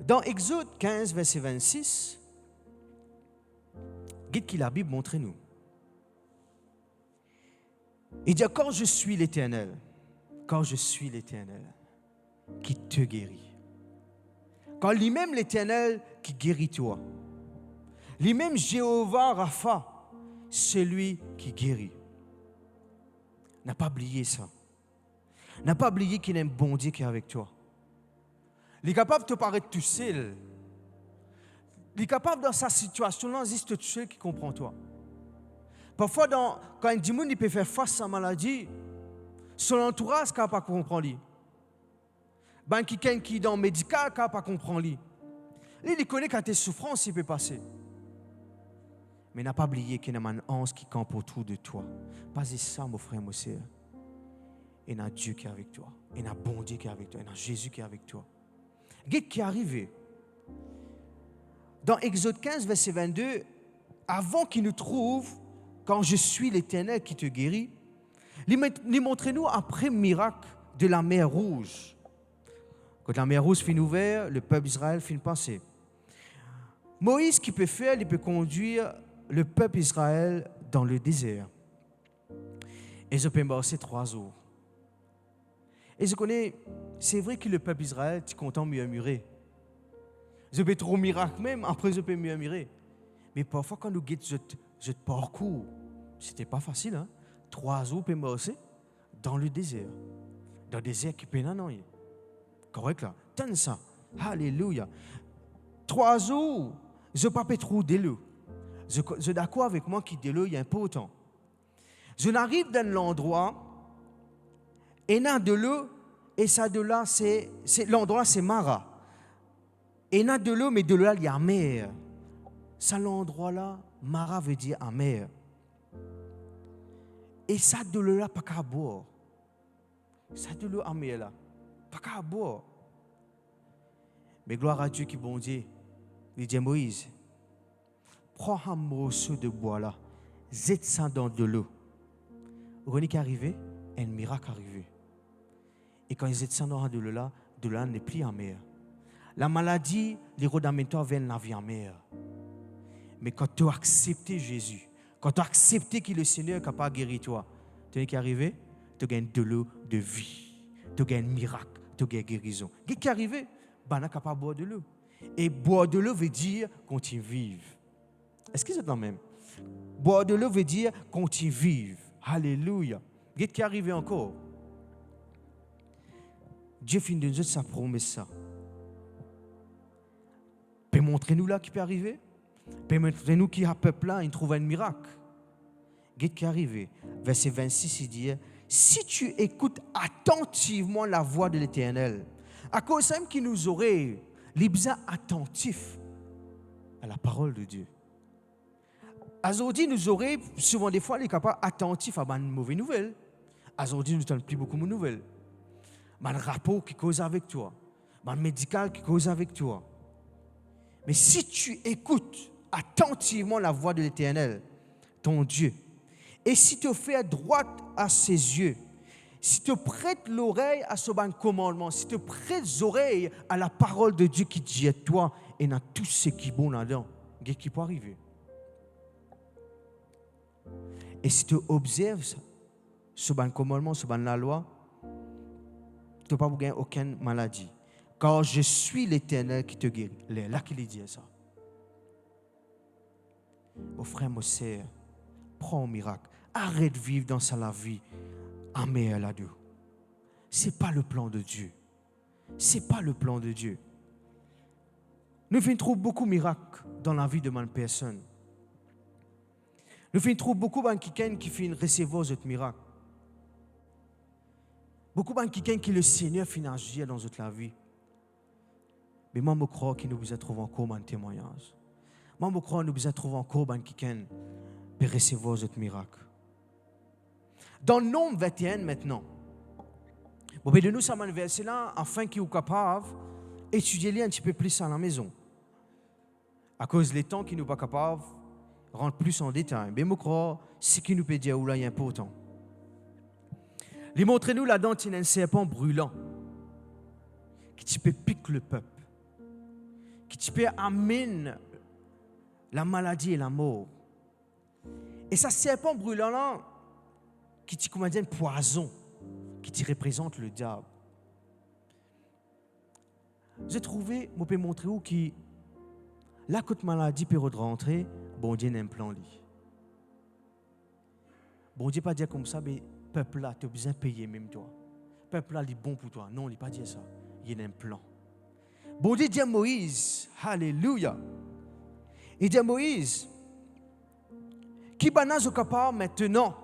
[SPEAKER 2] Dans Exode 15, verset 26, qu'est-ce que la Bible montre nous? Il dit, quand je suis l'Éternel, qui te guérit. Quand lui-même l'Éternel qui guérit toi. Lui-même Jéhovah Rapha, celui qui guérit. N'a pas oublié ça. N'a pas oublié qu'il y a un bon Dieu qui est avec toi. Il est capable de te paraître tout seul. Il est capable dans sa situation-là, il existe tout seul qui comprend toi. Parfois, quand un démon peut faire face à sa maladie, son entourage ne peut pas comprendre lui. Ben, quelqu'un qui est dans le médical ne peut pas comprendre lui. Il connaît quand tes souffrances il peut passer. Mais n'a pas oublié qu'il y a un ange qui campe autour de toi. Pas ça, mon frère, mon sœur. Il y a Dieu qui est avec toi. Il y a un bon Dieu qui est avec toi. Il y a Jésus qui est avec toi. Qu'est-ce qui est arrivé? Dans Exode 15, verset 22, avant qu'il nous trouve, quand je suis l'Éternel qui te guérit, il montre-nous après miracle de la mer Rouge. Quand la mer Rouge finit ouverte, le peuple d'Israël finit passer. Moïse, qui peut faire, il peut conduire le peuple d'Israël dans le désert. Et je peux passer 3 jours. Et je connais, c'est vrai que le peuple d'Israël est content de murmurer. Je peux trop miracle même, après je peux murmurer. Mais parfois, quand nous guettons ce parcours, c'était pas facile, hein? 3 jours pour marcher dans le désert. Dans le désert qui peut non. Correct là? Tenez ça. Alléluia. 3 jours, je ne peux pas trop de l'eau. Je suis d'accord avec moi qui de l'eau est important. Je n'arrive dans l'endroit, et dans de l'eau, et ça de là, l'endroit c'est Mara. Et dans de l'eau, mais de là, il y a mer. Ça, l'endroit là, Mara veut dire amer. Et ça de l'eau là, pas qu'à boire. Ça de l'eau amer là, pas qu'à boire. Mais gloire à Dieu qui bon Dieu. Il dit Moïse, prends un morceau de bois là, jette ça dans de l'eau. Vous voyez qui est arrivé? Un miracle est arrivé. Et quand ils jettent ça dans de l'eau n'est plus amère. La maladie, les rhodaments viennent la vie amère. Mais quand tu as accepté Jésus, quand tu as accepté qu'il est le Seigneur qui n'a pas guéri toi, tu sais ce qui est arrivé? Tu gagnes de l'eau de vie. Tu gagnes un miracle, tu gagnes guérison. Qu'est-ce qui est arrivé? Tu n'es pas boire de l'eau. Et boire de l'eau veut dire continuer à vivre. Est-ce que c'est la même? Boire de l'eau veut dire continuer à vivre. Alléluia. Qu'est-ce qui est arrivé encore? Dieu finit de nous sa promesse ça. Peut montrer-nous là qui peut arriver? Peut montrer-nous qui a peuple là, il trouve un miracle. Qu'est-ce qui est arrivé? Verset 26, il dit, si tu écoutes attentivement la voix de l'Éternel, à cause même qui nous aurait, les besoins attentifs à la parole de Dieu. Aujourd'hui, nous aurons souvent des fois les capables attentifs à une mauvaise nouvelle. Aujourd'hui, nous n'avons plus beaucoup de nouvelles. Un rapport qui cause avec toi, un médical qui cause avec toi. Mais si tu écoutes attentivement la voix de l'Éternel, ton Dieu, et si tu fais droite à ses yeux, si tu prêtes l'oreille à ce bon commandement, si tu prêtes l'oreille à la parole de Dieu qui dit à toi et dans tout ce qui est bon là-dedans, qu'est-ce qui peut arriver? Et si tu observes ce bon commandement, ce bon la loi, tu ne vas pas gagner aucune maladie. Car je suis l'Éternel qui te guérit. Là qu'il dit ça. Mon frère, mon sœur, prends un miracle. Arrête de vivre dans la vie amère là-dedans. Ce n'est pas le plan de Dieu. Ce n'est pas le plan de Dieu. Nous faisons trop beaucoup de miracles dans la vie de ma personne. Nous faisons trop beaucoup de quelqu'un qui fait recevoir ce miracle. Beaucoup de quelqu'un qui le Seigneur fait agir dans notre vie. Mais moi, je crois qu'il nous a trouvé encore un témoignage. Moi, je crois qu'il nous a trouvé encore quelqu'un pour recevoir ce miracle. Dans le Nombre 21 maintenant, bon, de nous, ça m'a versé là, afin qu'il soit capable d'étudier un petit peu plus à la maison. À cause des temps qu'il n'est pas capable de rentrer plus en détail. Mais je crois que ce qui nous peut dire là est important. Il montre-nous là-dedans qu'il y a un serpent brûlant qui peut piquer le peuple, qui peut amener la maladie et la mort. Et ce serpent brûlant là, qui dit comment dire un poison, qui représente le diable. J'ai trouvé, je peux montrer où qui, là quand maladie peut rentrer, bon Dieu n'a un plan lui. Bon Dieu pas dire comme ça, mais peuple là, tu as besoin de payer même toi. Peuple là, il est bon pour toi. Non, il n'est pas dire ça. Il y a un plan. Bon Dieu dit à Moïse, alléluia. Il dit à Moïse, qui est capable maintenant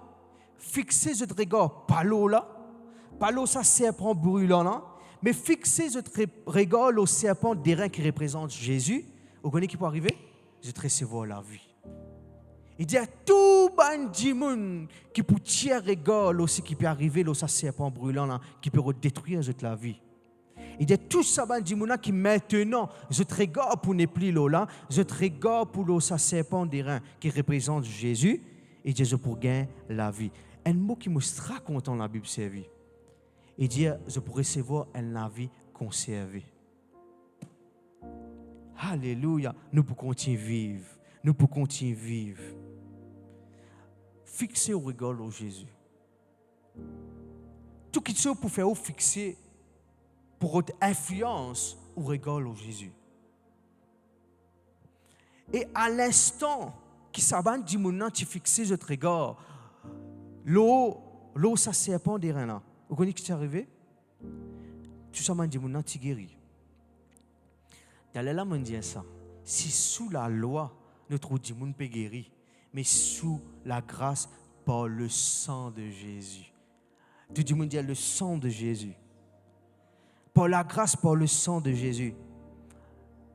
[SPEAKER 2] fixer ce regard par l'eau là, par l'eau ça serpent brûlant là, mais fixer ce regard au serpent d'airain qui représente Jésus. Vous connaissez qui peut arriver? Je te recevoir la vie. Il dit à tout le qui peut tirer regard aussi qui peut arriver là, ça serpent brûlant là, qui peut détruire la vie. Il dit à tout ça qui maintenant je te regarde pour ne plus là, je te regarde pour le serpent d'airain qui représente Jésus. Et dit je pour gagner la vie. Un mot qui me sera content la Bible servie. Il dit je pour recevoir la vie conservée. Alléluia. Nous pouvons continuer à vivre. Nous pouvons continuer à vivre. Fixez au regard au Jésus. Tout ce qui pour faire fixer pour votre influence au regard au Jésus. Et à l'instant qui s'abandonne du monde, tu fixes votre regard. L'eau, ça serpent derrière là. Vous connaissez ce qui est arrivé? Tout ça m'a dit mon tu guéris. D'aller là me dire ça. Si sous la loi notre démon peut guérir, mais sous la grâce par le sang de Jésus. Tout le monde dit le sang de Jésus. Par la grâce, par le sang de Jésus,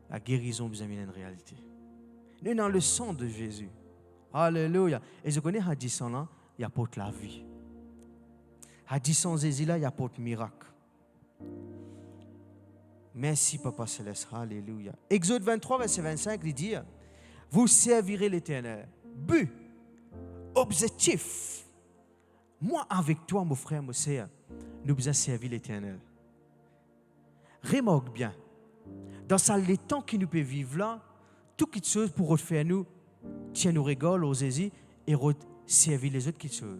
[SPEAKER 2] la guérison vous amène une réalité. Nous dans le sang de Jésus. Alléluia. Et je connais Hadissan là, il apporte la vie. Hadissan Jésus là, il apporte miracle. Merci Papa Céleste. Alléluia. Exode 23, verset 25, il dit, vous servirez l'Éternel. But, objectif. Moi avec toi, mon frère, mon sœur, nous avons servi l'Éternel. Remarque bien, dans les temps qui nous peut vivre là, toute chose pour refaire nous, tiens nous rigole, aux et servir les autres qui sont.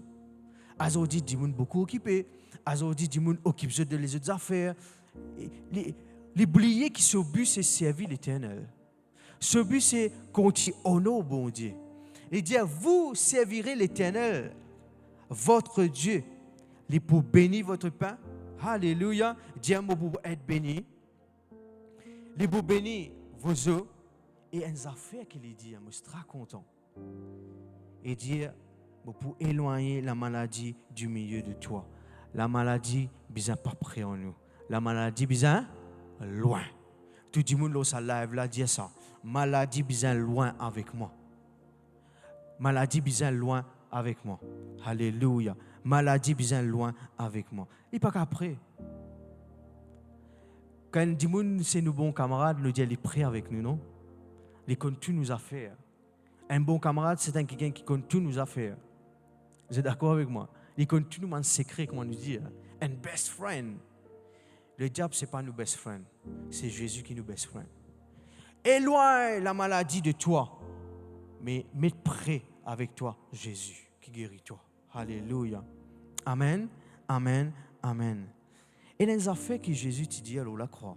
[SPEAKER 2] Aujourd'hui, du monde beaucoup occupé. Aujourd'hui, du monde occupe de les autres affaires. Les oubliés qui sont but, c'est servir l'Éternel. Ce but, c'est continuer au bon Dieu. Et dire, vous servirez l'Éternel, votre Dieu, pour bénir votre pain. Alléluia. Dire, pour être béni. Pour bénir vos os. Et une affaire qu'il dit, je suis très content. Et dire, pour éloigner la maladie du milieu de toi. La maladie, bizarre pas près en nous. La maladie, bizarre loin. Tout le monde, ça live là, dit ça. Maladie, bizarre loin avec moi. Maladie, bizarre loin avec moi. Alléluia. Maladie, bizarre loin avec moi. Et pas qu'après. Quand le monde, c'est nos bons camarades, nous dit, il est prêt avec nous, non? Il compte tout nous affaires. Un bon camarade, c'est quelqu'un qui compte tout nous affaires. Vous êtes d'accord avec moi? Il compte tout nous en secret, comment nous dire. Un best friend. Le diable, ce n'est pas nos best friend. C'est Jésus qui est nos best friend. Éloigne la maladie de toi, mais mets près avec toi Jésus qui guérit toi. Alléluia. Amen, amen, amen. Et dans les affaires que Jésus te dit à la croix,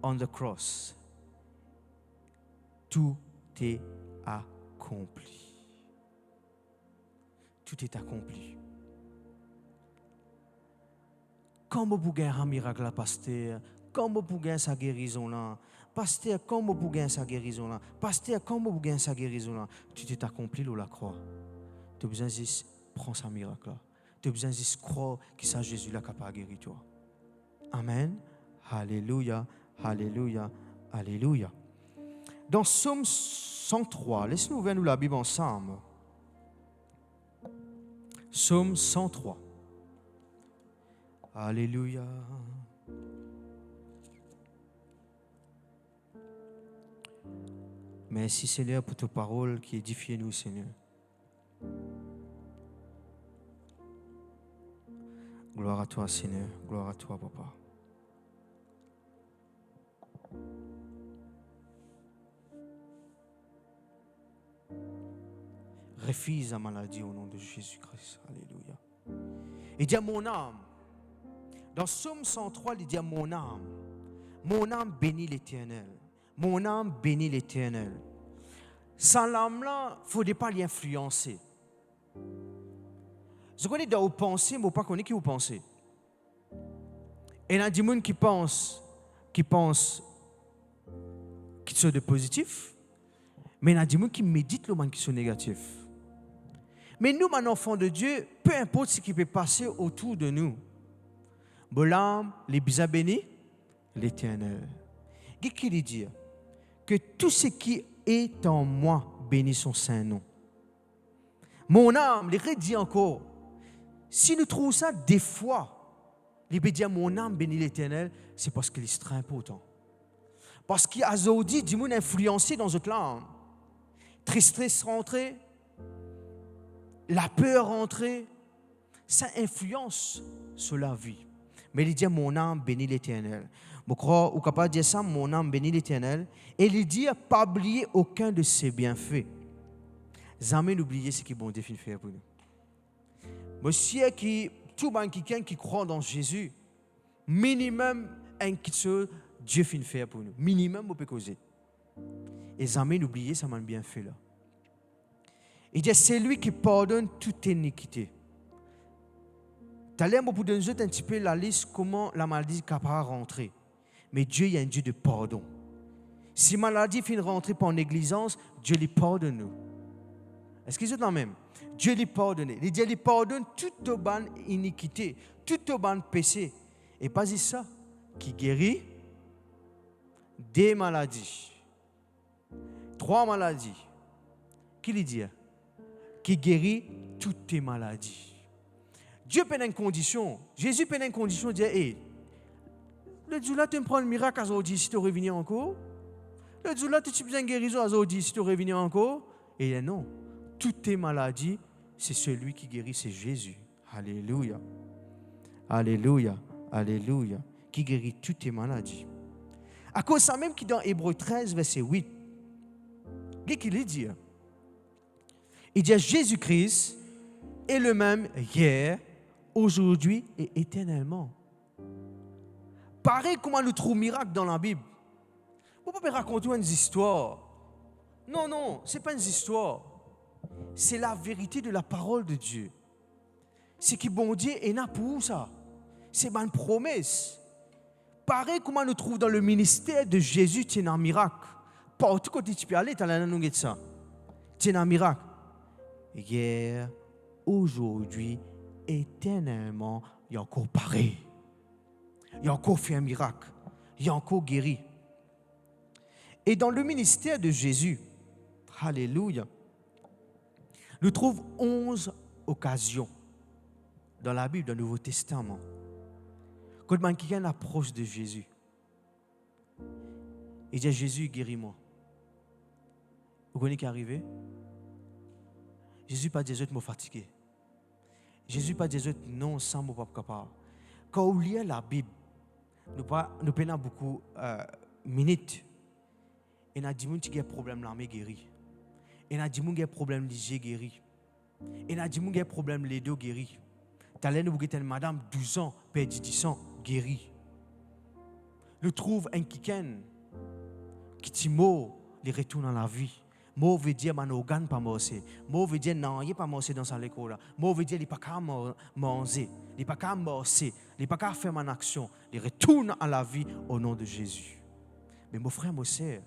[SPEAKER 2] on the cross, tout est accompli. Tout est accompli. Comment vous gagnez un miracle, pasteur? Comment vous gagnez sa guérison là? Pasteur, comment vous gagnez sa guérison là? Pasteur, comment vous gagnez sa guérison là? Tout est accompli là, la croix. Tu as besoin de prendre ce miracle là. Tu as besoin de croire que c'est Jésus là capable de guérir toi. Amen. Alléluia. Alléluia, alléluia. Dans Psaume 103, laisse-nous ouvrir la Bible ensemble. Psaume 103. Alléluia. Merci Seigneur pour ta parole qui édifie nous, Seigneur. Gloire à toi, Seigneur. Gloire à toi, Papa. Refuse la maladie au nom de Jésus-Christ. Alléluia. Il dit à mon âme, dans Psaume 103, il dit à mon âme bénit l'Éternel. Mon âme bénit l'Éternel. Sans l'âme-là, il ne faudrait pas l'influencer. Je connais dans vos pensées, mais je ne connais pas qui vous pensez. Et il y a des gens qui pensent qu'ils sont de positifs, mais il y a des gens qui méditent le qui sont négatifs. Mais nous, les enfants de Dieu, peu importe ce qui peut passer autour de nous, l'âme, les bisous bénis, l'Éternel. Qu'est-ce qu'il dit? Que tout ce qui est en moi bénit son saint nom. Mon âme, il redit encore, si nous trouvons ça des fois, il peut dire mon âme bénit l'Éternel, c'est parce qu'il est très important. Parce qu'il y a aujourd'hui du monde influencé dans notre âme. Tristesse rentrée, la peur rentrée, ça influence sur la vie. Mais il dit mon âme bénit l'Éternel. Je crois ou capable de dire ça, mon âme bénit l'Éternel. Et il dit pas oublier aucun de ses bienfaits. Jamais n'oublier ce que bon Dieu fait pour nous. Monsieur qui tout quelqu'un qui croit dans Jésus, minimum un chose Dieu fait pour nous. Minimum on peut causer. Et jamais n'oublier ça m'a bien fait là. Il dit c'est lui qui pardonne toute iniquité. T'allais pour donner un petit peu la liste comment la maladie est capable de rentrer. Mais Dieu est un Dieu de pardon. Si maladie finit rentrer par négligence, Dieu lui pardonne nous. Est-ce que c'est dans même? Dieu lui pardonne. Dieu lui pardonne toute bonne iniquité, toute bonne péché. Et pas juste ça, qui guérit des maladies. 3 maladies. Qui lui dit? Qui guérit toutes tes maladies. Dieu peine une condition. Jésus peine une condition. Il dit, hey, le jour là, tu me prends le miracle à Zodi si tu reviens encore. Le jour là, tu as besoin de guérison à Zodi si tu reviens encore. Et il dit, non. Toutes tes maladies, c'est celui qui guérit, c'est Jésus. Alléluia. Alléluia. Alléluia. Qui guérit toutes tes maladies. À cause de ça même qui dans Hébreux 13, verset 8, qu'est-ce qu'il dit? Il dit Jésus-Christ est le même hier, aujourd'hui et éternellement. Pareil comment nous trouvons miracle dans la Bible. Vous ne pouvez pas raconter une histoire. Non, non, ce n'est pas une histoire. C'est la vérité de la parole de Dieu. C'est que bon Dieu est là pour ça. C'est une promesse. Pareil comment nous trouvons dans le ministère de Jésus, tu es un miracle. Partout quand tu peux aller, tu as la langue de ça. Tu es un miracle. Hier, aujourd'hui, éternellement, il y a encore pareil. Il y a encore fait un miracle. Il y a encore guéri. Et dans le ministère de Jésus, alléluia, nous trouvons 11 occasions dans la Bible, dans le Nouveau Testament. Quand quelqu'un approche de Jésus, il dit Jésus, guéris-moi. Vous connaissez ce qui est arrivé? Jésus pas dit je suis fatigué. Jésus pas dit non, sans mon pas capable. Quand on lit la Bible, nous prenons beaucoup de minutes. Et nous disons qu'il y a un problème l'armée guéri. Et nous disons qu'il y a un problème l'IG guéri. Et nous disons qu'il y a un problème les deux guéri. Tu as une madame 12 ans, perdu 10 ans, guéri. Nous trouvons un kiken qui dit mot, il retourne dans la vie. Mot veut dire mon organe pas morcé. Mot veut dire non, il n'est pas morcé dans sa école. Mot veut dire il n'est pas qu'à manger. Il n'est pas qu'à morcer. Il n'est pas qu'à faire mon action. Il retourne à la vie au nom de Jésus. Mais mon frère, mon sœur,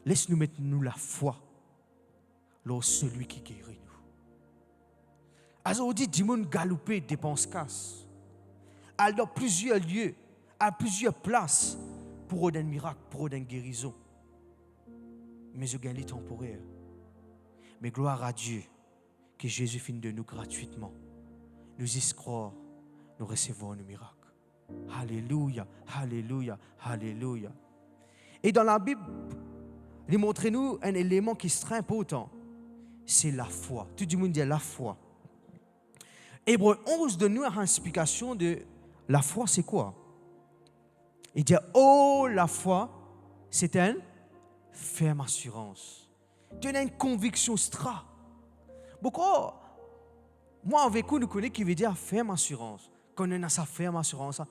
[SPEAKER 2] laisse-nous mettre nous la foi dans celui qui guérit nous. Aujourd'hui, dis-moi galoper, dépense casse. À dans plusieurs lieux, à plusieurs places pour un miracle, pour une guérison. Mais je gagne temporaire. Mais gloire à Dieu que Jésus finit de nous gratuitement. Nous y croire, nous recevons un miracle. Alléluia, alléluia, alléluia. Et dans la Bible, il montre-nous un élément qui est très important. C'est la foi. Tout le monde dit la foi. Hébreux 11 donne nous une explication de la foi, c'est quoi? Il dit, oh, la foi, c'est une ferme assurance. Tu as une conviction stra. Pourquoi? Moi, avec vous, nous connaissons qui veut dire ferme assurance. Quand on a sa ferme assurance,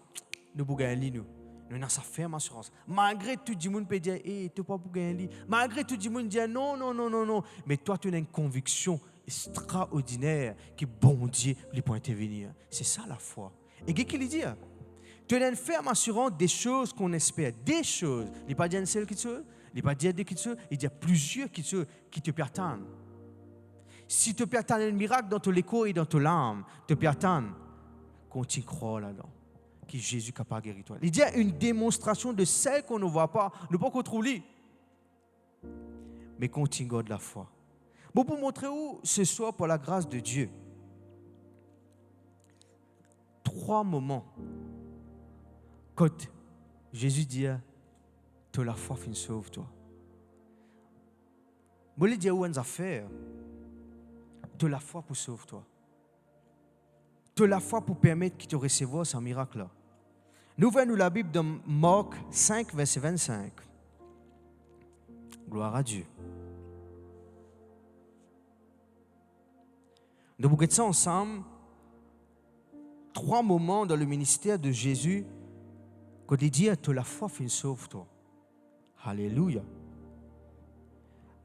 [SPEAKER 2] nous pouvons gagner nous. Nous avons sa ferme assurance. Malgré tout, le monde peut dire, hey, tu n'es pas pour gagner. Malgré tout, le monde dit, non, non, non, non, non. Mais toi, tu as une conviction extraordinaire que bon Dieu lui peut intervenir. C'est ça la foi. Et qu'est-ce qu'il dit? Tu as une ferme assurance des choses qu'on espère. Des choses. Il n'est pas dit une seule chose. Il n'est pas dit deux choses. Il dit plusieurs choses qui te pertinent. Si tu peux attendre un miracle dans ton écho et dans ton âme, tu peux attendre qu'on t'y croit là-dedans. Que Jésus est capable de guérir toi. Il y a une démonstration de celle qu'on ne voit pas, ne pas qu'on trouve lui, mais qu'on tient de la foi. Bon, pour montrer où ce soir, pour la grâce de Dieu, 3 moments quand Jésus dit, tu as la foi, fin sauve toi. Bon, il dit où une affaire, tu as la foi pour sauver toi. Tu as la foi pour permettre qu'il te recevoir ce miracle-là. Nous voyons la Bible dans Marc 5, verset 25. Gloire à Dieu. Nous regardons ça ensemble. 3 moments dans le ministère de Jésus quand il dit tu as la foi, fin sauve toi. Alléluia.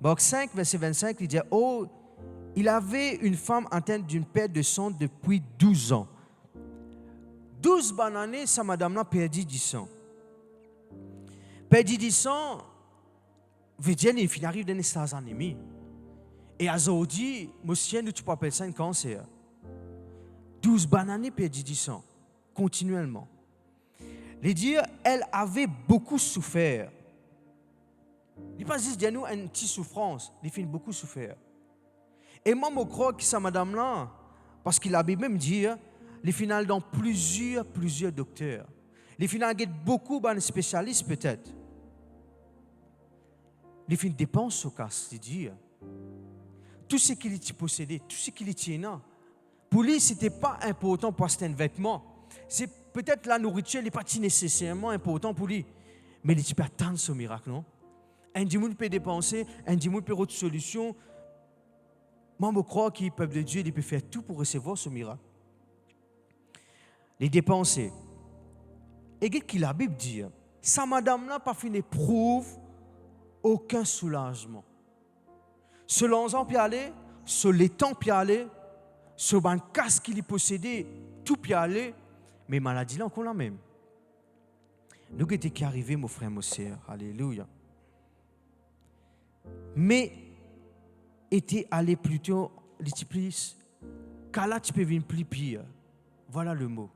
[SPEAKER 2] Marc 5, verset 25, il dit oh, il avait une femme atteinte d'une perte de sang depuis 12 ans. 12 bonnes années, sa madame a perdu du sang. Père Didisson, veut dire qu'il arrive dans les ennemis. Et aujourd'hui, monsieur, nous tu peux appeler ça un cancer. 12 bananes, Père Didisson, continuellement. Les dire, elle avait beaucoup souffert. Il pas juste dire nous une petite souffrance, il fait beaucoup souffert. Et moi, je crois que ça, madame-là, parce qu'il a même dit, les finales dans plusieurs docteurs. Les finales il y a beaucoup de spécialistes peut-être. Les finales dépensent au cas, c'est-à-dire tout ce qu'il possédait, tout ce qu'il tient. Pour lui, ce n'était pas important pour acheter un vêtement. C'est peut-être la nourriture n'est pas nécessairement important pour lui. Mais il peut attendre ce miracle, non? Un dimanche peut dépenser, un dimanche peut avoir une solution. Moi, je crois que le peuple de Dieu il peut faire tout pour recevoir ce miracle. Les dépenser. Et qu'est-ce que la Bible dit? Sa madame-là pas fait n'éprouve aucun soulagement. Selon l'an puis aller, sur les temps puis aller, sur un casque qu'il possédait, tout puis aller, mais maladie là encore la même. Nous qui étions arrivés, mon frère, mon sœur, alléluia. Mais était allé plutôt les plus, car là tu peux venir plus pire. Voilà le mot.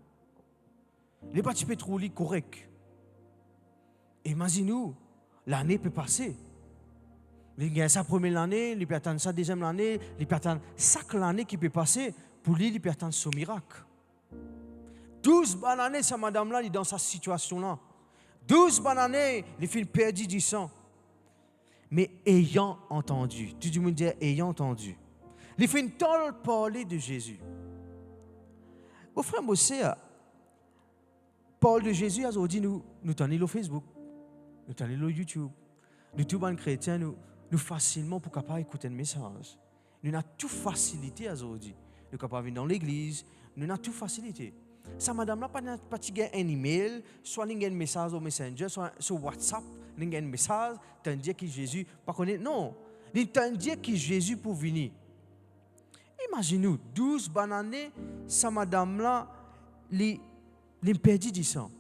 [SPEAKER 2] Les pas tu peux trop lire correct. Imaginez-nous, l'année peut passer. Il y a sa première année, il peut attendre sa deuxième année, il peut attendre chaque année qui peut passer. Pour lui, il peut attendre ce miracle. 12 bonnes années, sa madame-là, il est dans sa situation-là. 12 bonnes années, il fait perdu du sang. Mais ayant entendu, tout le monde dit ayant entendu. Il fait une telle parler de Jésus. Mon frère Mossé, parole de Jésus, aujourd'hui, nous tenons le Facebook, nous tenons le YouTube. Nous, tous les chrétiens, nous facilement pour capable écouter un message. Nous avons tout facilité aujourd'hui. Nous sommes capables de venir dans l'église, nous avons tout facilité. Ça, madame, là, pas un email, soit un message au Messenger, soit sur WhatsApp, un message, tandis que Jésus, pas connaître. Non, tandis que Jésus pour venir. Imaginez-nous, 12 bananes, ça, madame, là, les perdu du sang.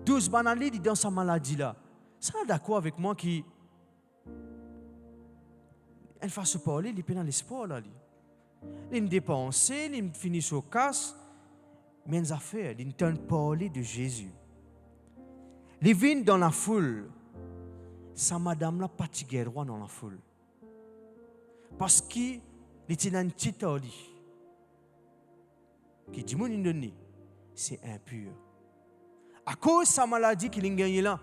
[SPEAKER 2] 12 bananes, il est dans sa maladie là. Ça, d'accord avec moi qui. Elle fait se parler, il est dans l'espoir là. Il dépense, il finit sur casse. Mais il a fait, il entend parler de Jésus. Il vient dans la foule. Sa madame là pas de droit dans la foule. Parce qu'il était dans une petite ordi. Qui dit mon indoni, c'est impur. À cause de sa maladie qu'il a gagné là,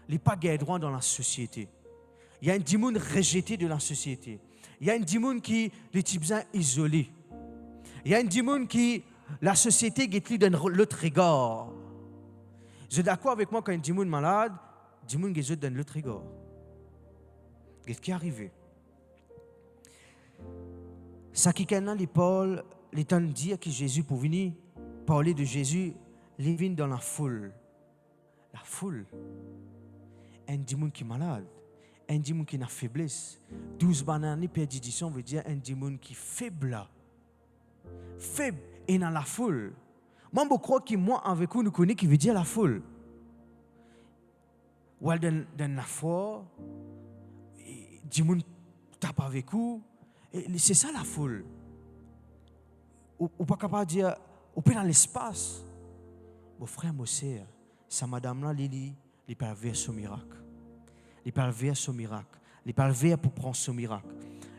[SPEAKER 2] il n'a pas de droit dans la société. Il y a un démon rejeté de la société. Il y a un démon qui est besoin isolé. Il y a un démon qui la société est dans l'autre regard. Je suis d'accord avec moi quand un démon malade, le démon est dans l'autre regard. Qu'est-ce qui est arrivé? Ça qui est là, Paul, les temps de dire que Jésus pour venir parler de Jésus, il vient dans la foule. La foule. Un démon qui est malade. Un démon qui a une faiblesse. 12 bananes perdition veut dire un démon qui est faible. Faible et dans la foule. Moi, je crois que moi, avec vous, nous connaissons qui veut dire la foule. Ou dans la foi, démon tape avec vous. C'est ça la foule. Ou pas capable de dire, ou pas dans l'espace. Mon frère, mon sœur, sa madame-là, Lili, il peut vers ce miracle. Il peut vers ce miracle. Il peut vers pour prendre ce miracle.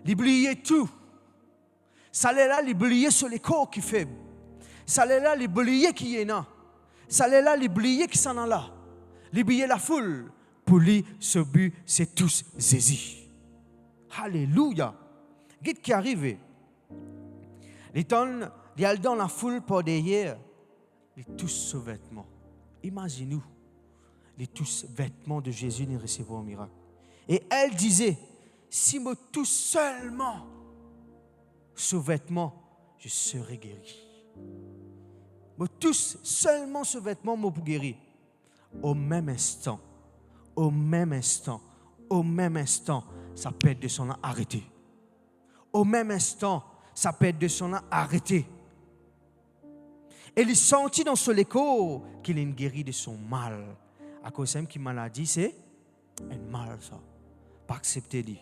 [SPEAKER 2] Il oubliait tout. Ça l'est là, il oubliait sur les corps qui faible. Ça l'est là, il oubliait qui est là. Ça l'est là, il oubliait qui s'en est là. Il oubliait la foule. Pour lui, ce but, c'est tous Jésus. Alléluia. Qu'est-ce qui est arrivé? Il y a dans la foule pour derrière. Les tous ce vêtement. Imaginez-nous, les tous vêtements de Jésus ne recevront un miracle. Et elle disait, si moi tout seulement ce vêtement, je serai guéri. Moi tous seulement ce vêtement, moi pour guérir. Au même instant, sa perte de son âme arrêtée. Au même instant, sa perte de son âme arrêtée. Et il sentit dans son écho qu'il est guéri de son mal. À cause de qui maladie, c'est Un mal, ça. Pas accepter lui.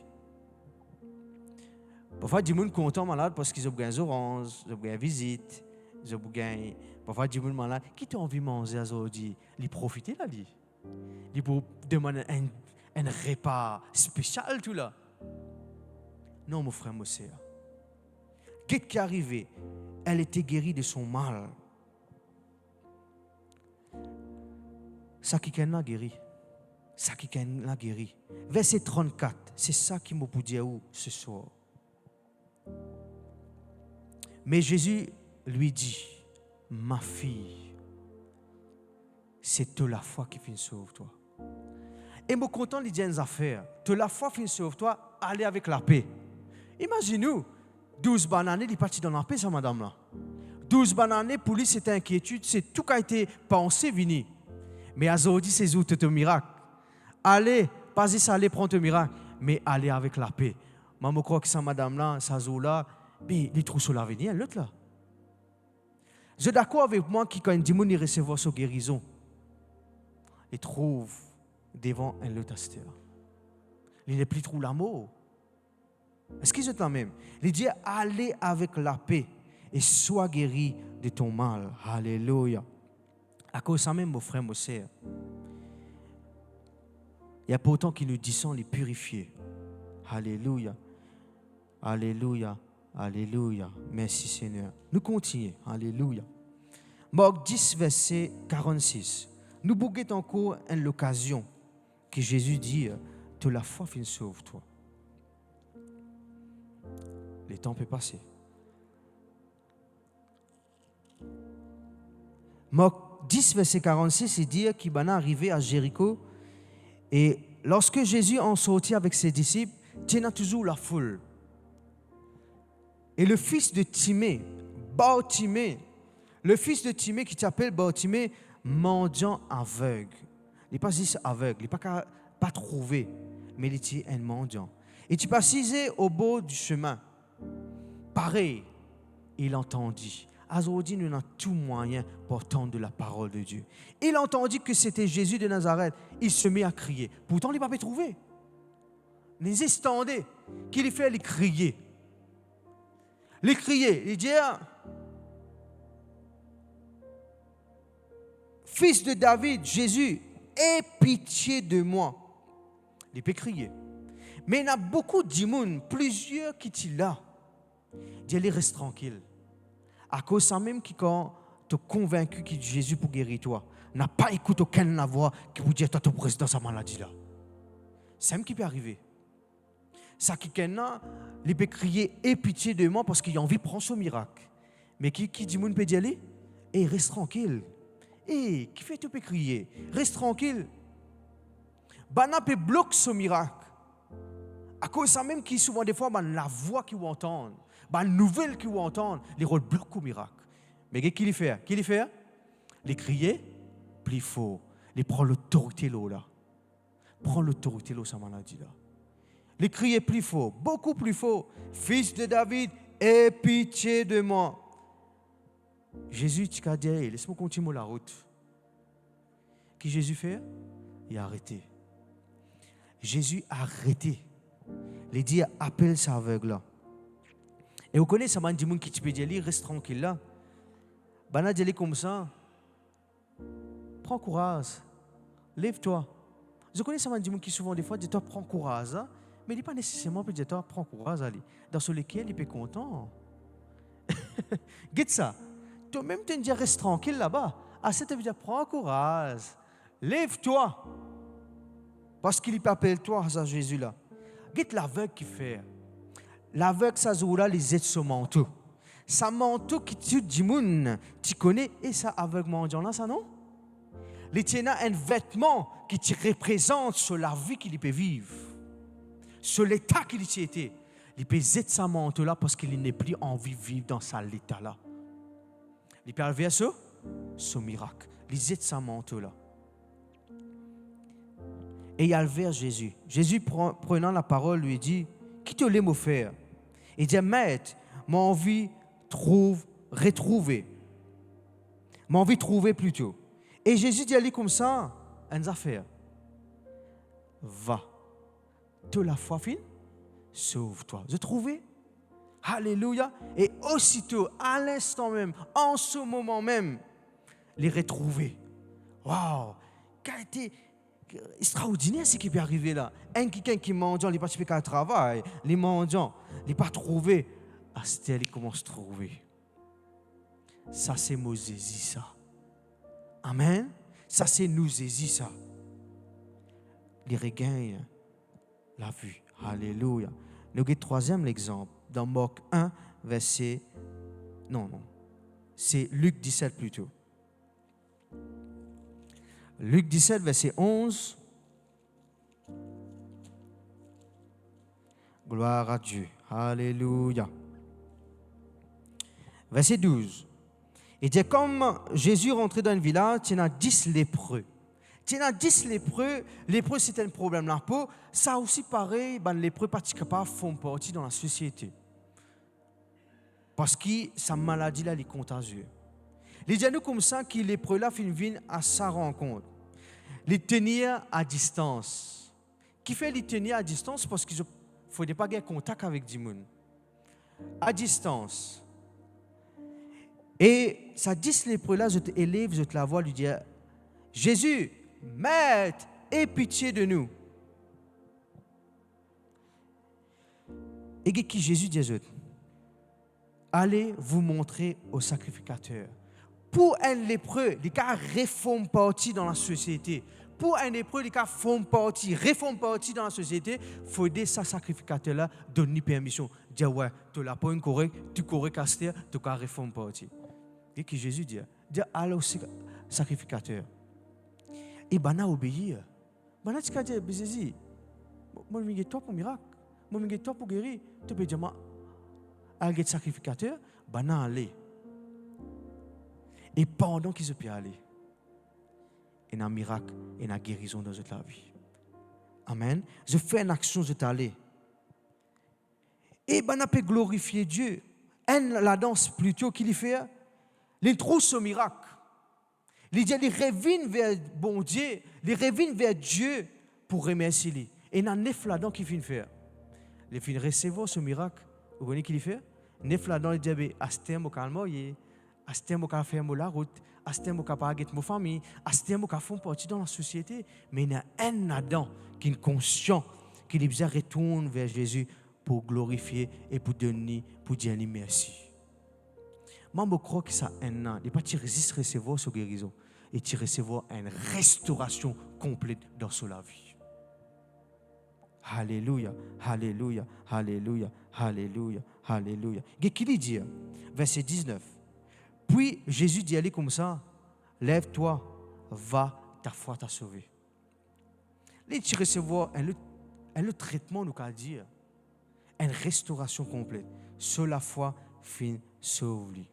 [SPEAKER 2] Parfois, des gens content malade parce qu'ils ont des oranges, ils ont une visite, ils ont gagné. Parfois, des gens malades qui ont envie de manger aujourd'hui, ils profitent là, ils pour demander un repas spécial tout là. Non, mon frère, mon sœur. Qu'est-ce qui est arrivé? Elle était guérie de son mal. Ça qui l'a guéri. Ça qui l'a guéri. Verset 34, c'est ça qui m'a dit ce soir. Mais Jésus lui dit, ma fille, c'est de la foi qui finit sauve toi. Et je suis content de dire une affaire. De la foi finit sauve toi, allez avec la paix. Imaginez-nous, 12 bananes, il est parti dans la paix, ça, madame là. 12 bananes, pour lui, c'était inquiétude, c'est tout qui a été pensé, vini. Mais aujourd'hui, c'est tout un miracle. Allez, pas ça, allez prendre un miracle, mais allez avec la paix. Moi, je crois que ça, madame là, ça, là, mais il trouve sur l'avenir, l'autre là. Je suis d'accord avec moi qui, quand il dit que il recevoir sa guérison, il trouve devant un autre asteur. Il n'est plus trop l'amour. Est-ce qu'ils sont la même? Il dit allez avec la paix et sois guéri de ton mal. Alléluia. À cause de ça même, mon frère, mon sœur, il y a pourtant qui nous dit sans les purifier. Alléluia. Alléluia. Alléluia. Merci Seigneur. Nous continuons. Alléluia. Marc 10, verset 46. Nous bouguons encore une l'occasion que Jésus dit de la foi fin sauve-toi. Le temps peut passer. Marc 10, verset 46, il dit qu'il est arrivé à Jéricho et lorsque Jésus en sortit avec ses disciples, il y a toujours la foule. Et le fils de Timée, Bartimée, le fils de Timée qui s'appelle Bartimée, mendiant aveugle. Il n'est pas juste aveugle, il n'est pas trouvé, mais il est un mendiant. Et tu passais au bord du chemin. Pareil, il entendit. Aujourd'hui, nous avons tout moyen pour entendre la parole de Dieu. Il entendit que c'était Jésus de Nazareth. Il se met à crier. Pourtant, il n'a pas pu trouver. Il attendait qu'il fait les crier. Les crier, il dit Fils de David, Jésus, aie pitié de moi. Il peut crier. Mais il y a beaucoup de gens, plusieurs qui sont là. Il dit, reste tranquille. À cause de ça même qui quand tu es convaincu que Jésus pour guérir toi, n'a pas écouté aucune voix qui vous dit toi tu es dans sa maladie là. C'est ce qui peut arriver. Ça qui quelqu'un, il peut crier aie pitié de moi parce qu'il a envie de prendre ce miracle. Mais qui dit moun peut dire et reste tranquille. Et qui fait tout peut crier, reste tranquille. Bana peut bloquer ce miracle. À cause de ça même qui souvent des fois la voix qui vous entend, la nouvelle qui vous entend, les rôles bloquent au miracle. Mais qu'est-ce qu'il fait? Qu'il fait? Les crier plus fort. Les prendre l'autorité là. Prends l'autorité là sa maladie là. Les crier plus fort, beaucoup plus fort. Fils de David, aie pitié de moi. Jésus tu a dit, laisse-moi continuer la route. Qu'est-ce que Jésus fait? Il a arrêté. Jésus a arrêté. Il dit appelle ça aveugle là. Et vous connaissez ça, man, dit moun qui te peut dire reste tranquille là. Bana dit comme ça. Prends courage. Lève-toi. Je connais ça, man, dit moun qui souvent des fois dit toi prends courage, hein? Mais il n'est pas nécessairement peut dire toi prends courage allez. Dans ce lequel il peut content. Get ça. Toi-même tu dis reste tranquille là-bas. À cette veut dire prends courage. Lève-toi. Parce qu'il peut appeler toi à Jésus là. Get l'aveugle qui fait. L'aveugle, ça joue-là, les aides sur manteau. Ça manteau qui tue du monde, tu connais, et ça aveugle mendiant là, ça non? Il tient un vêtement qui te représente sur la vie qu'il peut vivre, sur l'état qu'il y était. Il peut aider sa manteau là parce qu'il n'est plus envie de vivre dans cet état là. Il peut arriver à ce miracle. Il aide sa manteau là. Et il y a le vers Jésus. Jésus, prenant la parole, lui dit, qui te l'aime faire? Il dit, maître, m'a envie retrouver. M'a envie de trouver. M'a envie de trouver plutôt. Et Jésus dit à lui comme ça, une affaire. va. De la foi fine, sauve-toi. Vous trouvez? Alléluia. Et aussitôt, à l'instant même, en ce moment même, les retrouver. Waouh! Quel était extraordinaire ce qui peut arriver là. Quelqu'un qui mendiant, il n'est pas typique à travail. Les mendiants, il n'est pas trouvé. Astel, il commence à trouver. Ça, c'est Mosésie, ça. Amen. Ça, c'est nous, ça. Les regains, la vue. Alléluia. Le troisième exemple, dans Marc 1, verset... Non. C'est Luc 17 plutôt. Luc 17, verset 11. Gloire à Dieu. Alléluia. Verset 12. Il dit, comme Jésus rentrait dans un village, il y a 10 lépreux. Il y a 10 lépreux. Lépreux, c'était un problème. La peau, ça aussi pareil, les lépreux pratiquement font partie dans la société. Parce que sa maladie là, elle est contagieuse. Les gens comme ça, qui les lépreux là, viennent à sa rencontre. Les tenir à distance. Qui fait les tenir à distance parce qu'il ne faut pas avoir contact avec des gens. À distance. Et ça dit les lépreux là, je t'élève, je te la vois lui dire, Jésus, Maître, aie pitié de nous. Et qui Jésus dit, allez vous montrer au sacrificateur. Pour un lépreux, les cas réforment partie dans la société. Pour un lépreux, les cas réforment partie dans la société. Il faut aider ce sacrificateur-là, donner permission. Dire, ouais, tu n'as pas une correcte, tu correct à ce tu as réforme partie. Et que Jésus dit, allez au sacrificateur. Et Bana obéir. Bana tu dit, Jésus, moi je suis toi pour miracle. Moi je suis toi pour guérir. Tu peux dire, allez au sacrificateur, Bana aller. Et pendant qu'ils se peut aller, il y a un miracle et une guérison dans notre vie. Amen. Je fais une action, je t'allais. Et Bana peut glorifier Dieu. La danse plutôt qu'il fait, il trouve ce miracle. Il revient vers bon Dieu, il revient vers Dieu pour remercier lui. Et il y a 9 là-dedans qui viennent faire. Il vient recevoir ce miracle. Vous voyez qu'il fait? 9 là-dedans, il dit, à ce temps, à ce temps, je vais faire la route, à ce temps, je vais parler avec ma famille, à ce temps, je vais faire partie dans la société. Mais il y a un là-dedans qui est conscient, qui retourne vers Jésus pour glorifier et pour donner, pour dire merci. Moi, je crois que ça un an. Il n'est pas tu résistes à recevoir cette guérison et tu recevoir une restauration complète dans sa vie. Alléluia, alléluia, alléluia, alléluia, alléluia. Qu'est-ce qu'il dit? Verset 19. Puis Jésus dit allez comme ça, lève-toi, va, ta foi t'a sauvé. Là, tu recevoir un traitement, nous allons dire, une restauration complète. Sur la foi, fin, sauve-lui.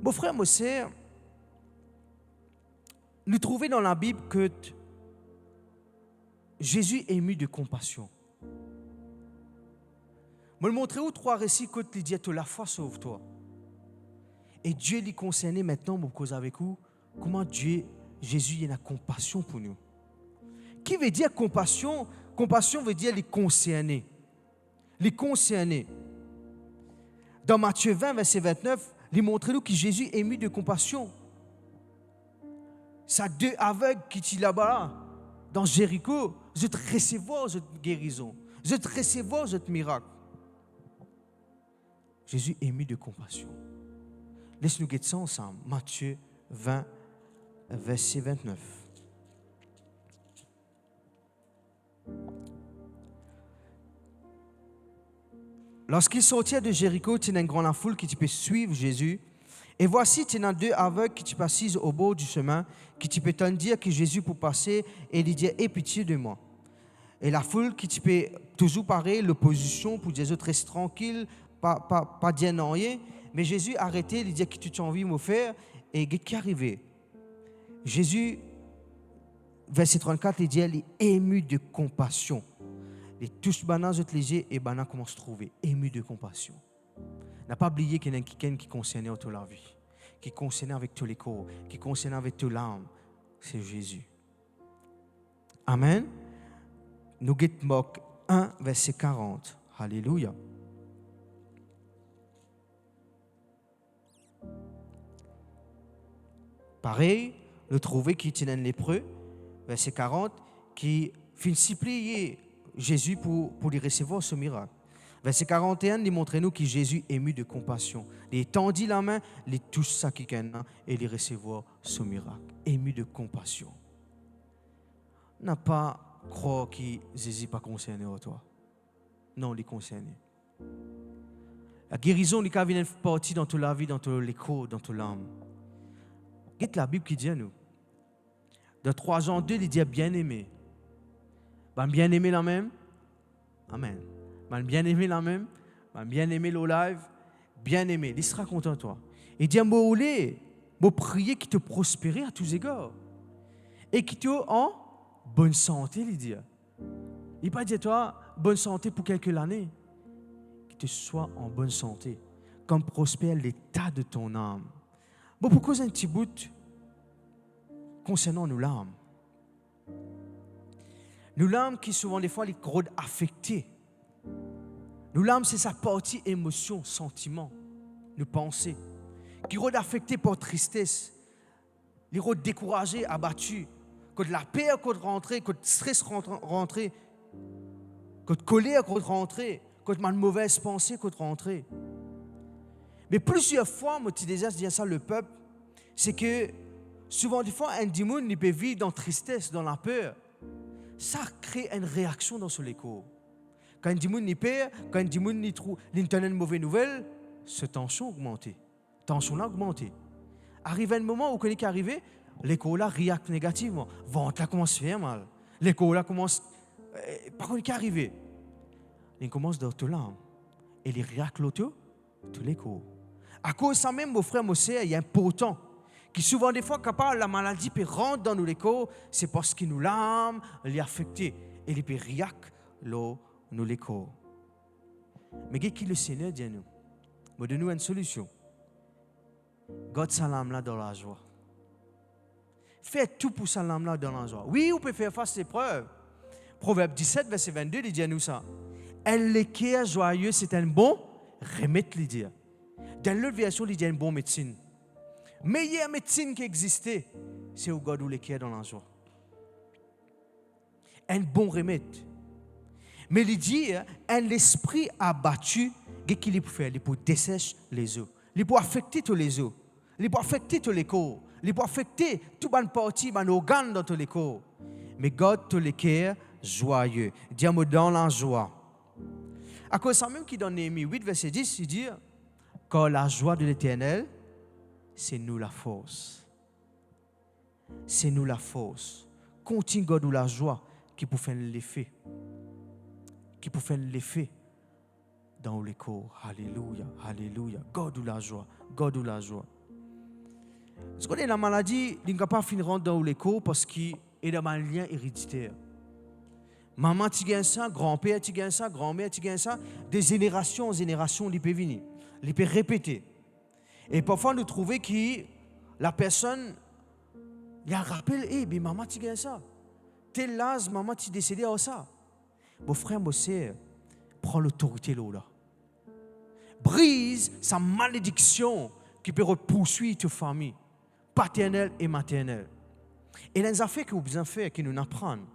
[SPEAKER 2] Mon frère, mon sœur, nous trouvons dans la Bible que Jésus est ému de compassion. Je vais vous montrer 3 récits que tu dis, la foi sauve-toi. Et Dieu lui concerne maintenant, pour cause avec vous, comment Jésus a la compassion pour nous. Qui veut dire compassion? Compassion veut dire les concerner. Les concerner. Dans Matthieu 20, verset 29, il montre nous que Jésus est ému de compassion. Ça 2 aveugles qui sont là-bas, dans Jéricho, je te recevoir cette guérison. Je te recevoir ce miracle. Jésus est ému de compassion. Laisse-nous guetter ça ensemble. Matthieu 20, verset 29. Lorsqu'ils sortirent de Jéricho, il y a une grande foule qui peut suivre Jésus. Et voici, il y a 2 aveugles qui sont assis au bord du chemin, qui peut dire que Jésus peut passer et lui dire, aie pitié de moi. Et la foule qui peut toujours parler, l'opposition pour dire, reste tranquille, pas dire non rien. Mais Jésus a arrêté, il dit, que tu as envie de me faire, et qu'est-ce qui est arrivé? Jésus, verset 34, il dit, il est ému de compassion. Les touches banan léger et banan commence à trouver ému de compassion. N'a pas oublié qu'il y a quelqu'un qui concerne toute la vie, qui concerne avec tous les corps, qui concerne avec toute l'âme. C'est Jésus. Amen. Nous guettons Marc 1, verset 40. Alléluia. Pareil, nous trouvons qui tient un lépreux, verset 40, qui finit supplier Jésus pour lui recevoir ce miracle. Verset 41, il montre nous que Jésus est ému de compassion. Il tendit la main, il touche sa kikana et il recevoir ce miracle. Ému de compassion. N'a pas croire que Jésus n'est pas concerné à toi. Non, il est concerné. La guérison, il vient une partie dans toute la vie, dans tout l'écho, dans toute l'âme. Regarde la Bible qui dit à nous. Dans 3 Jean 2, il dit bien-aimé. Bien-aimé la même. Amen. Bien-aimé la même. Bien-aimé le live. Bien-aimé. Il sera content de toi. Il dit, moi prier qui te prospère à tous égards. Et qui te en bonne santé, il dit. Il ne pas dire toi, bonne santé pour quelques années. Qui te soit en bonne santé. Comme prospère l'état de ton âme. Bon, pourquoi un petit bout concernant nos larmes? Nos larmes qui souvent des fois les gros affectées. Nos larmes c'est sa partie émotion, sentiment, nos pensées, qui sont affectées par tristesse, les sont découragés, abattus, quand la peur quand rentrer, quand le stress rentrer, quand la colère quand rentrer, quand une mauvaise pensée quand rentrer. Mais plusieurs fois, moi je dis ça le peuple, c'est que souvent des fois un démon il peut vivre dans la tristesse, dans la peur. Ça crée une réaction dans son écho. Quand un démon il perd, quand un démon il trouve l'internet une mauvaise nouvelle, cette tension augmente. Tension là augmente. Arrive un moment où quand il est arrivé, l'écho là réacte négativement. Ventre là commence à faire mal. L'écho là commence par contre il est arrivé. Il commence d'autres larmes et il réacte l'autre tout l'écho. À cause de ça même, mon frère, mon sœur, il y a un important qui souvent des fois, quand la maladie peut rentrer dans nous l'écho, c'est parce qu'il nous l'âme, il est affecté et il peut réacter nous l'écho. Mais qu'est-ce que le Seigneur dit à nous? Il donne nous une solution. Garde sa lame là dans la joie. Faites tout pour sa lame là dans la joie. Oui, on peut faire face à l'épreuve. Proverbe 17, verset 22, il dit à nous ça. Un équerre joyeux, c'est un bon remède, il dit. Dans l'autre version, il dit une bonne médecine. Meilleure médecine qui existait, c'est au garde où l'équerre dans la joie. Un bon remède. Mais il dit, un esprit abattu, qu'est-ce qu'il peut faire? Il peut dessécher les os. Il peut affecter tous les os. Il peut affecter tous les corps. Il peut affecter toute une partie, un organe dans tous les corps. Mais garde tous les cœurs joyeux. Dis-moi dans la joie. À cause de ça même qui dans Néhémie 8, verset 10, il dit, car la joie de l'Éternel, c'est nous la force. C'est nous la force. Continue garder la joie qui peut faire l'effet. Qui peut faire l'effet dans le corps. Alléluia, alléluia. Garde la joie, garde la joie. Parce que la maladie, il ne pas finir dans le corps parce qu'il est dans un lien héréditaire. Maman, tu gagnes ça, grand-père, tu gagnes ça, grand-mère, tu gagnes ça. De génération en génération, il peut venir. Il peut répéter. Et parfois, nous trouvons que la personne, il a un rappel, mais maman, tu gagnes ça. Tel âge, maman, tu es décédé à ça. Mon frère, mon sœur, prends l'autorité là. Brise sa malédiction qui peut poursuivre ta famille, paternelle et maternelle. Et les affaires que vous besoin faire, qui nous apprennent.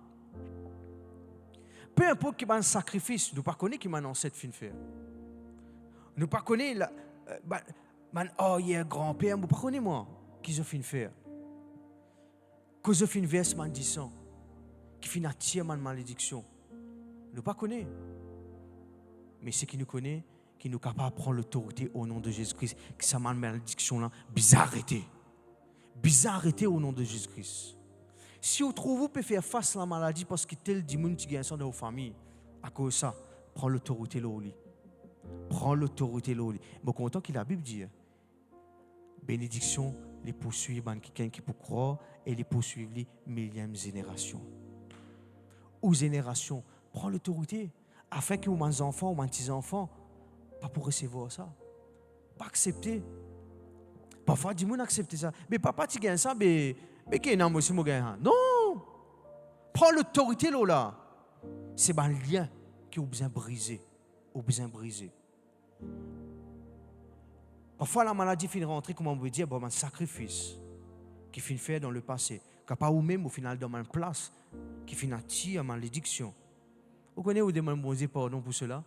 [SPEAKER 2] Peu importe qui va un sacrifice, nous ne connaissons pas qui m'a ancêtre fin faire. Nous ne connaissons pas grand-père, nous ne connaissons moi qui je fin faire. Que je fin verse malédiction, qui fin attirer ma malédiction. Nous ne connaissons pas. Mais ce qui nous connaît, qui nous est capable de prendre l'autorité au nom de Jésus-Christ, que sa malédiction là, bizarre arrêté au nom de Jésus-Christ. Si vous trouvez vous pouvez faire face à la maladie parce que tel démon qui gagne ça dans vos familles, à cause de ça, prends l'autorité là au lit. Prends l'autorité là au lit. Mais content que la Bible dit, bénédiction les poursuit quelqu'un qui peut croire et les poursuivre les millième génération. Ou génération, prends l'autorité afin que mes enfants ou mes petits-enfants pas pour recevoir ça. Pas accepter. Parfois, dis-moi accepter ça. Mais papa, tu gagnes ça, mais qui est aussi mon gagnant? Non! Prends l'autorité là. C'est un lien qui est besoin brisé. Parfois, la maladie finit rentrer, comme on veut dire, un sacrifice qui finit fait dans le passé. Qui pas ou même au final dans une place qui finit attirer malédiction. Vous connaissez où demande bon Dieu pardon pour cela?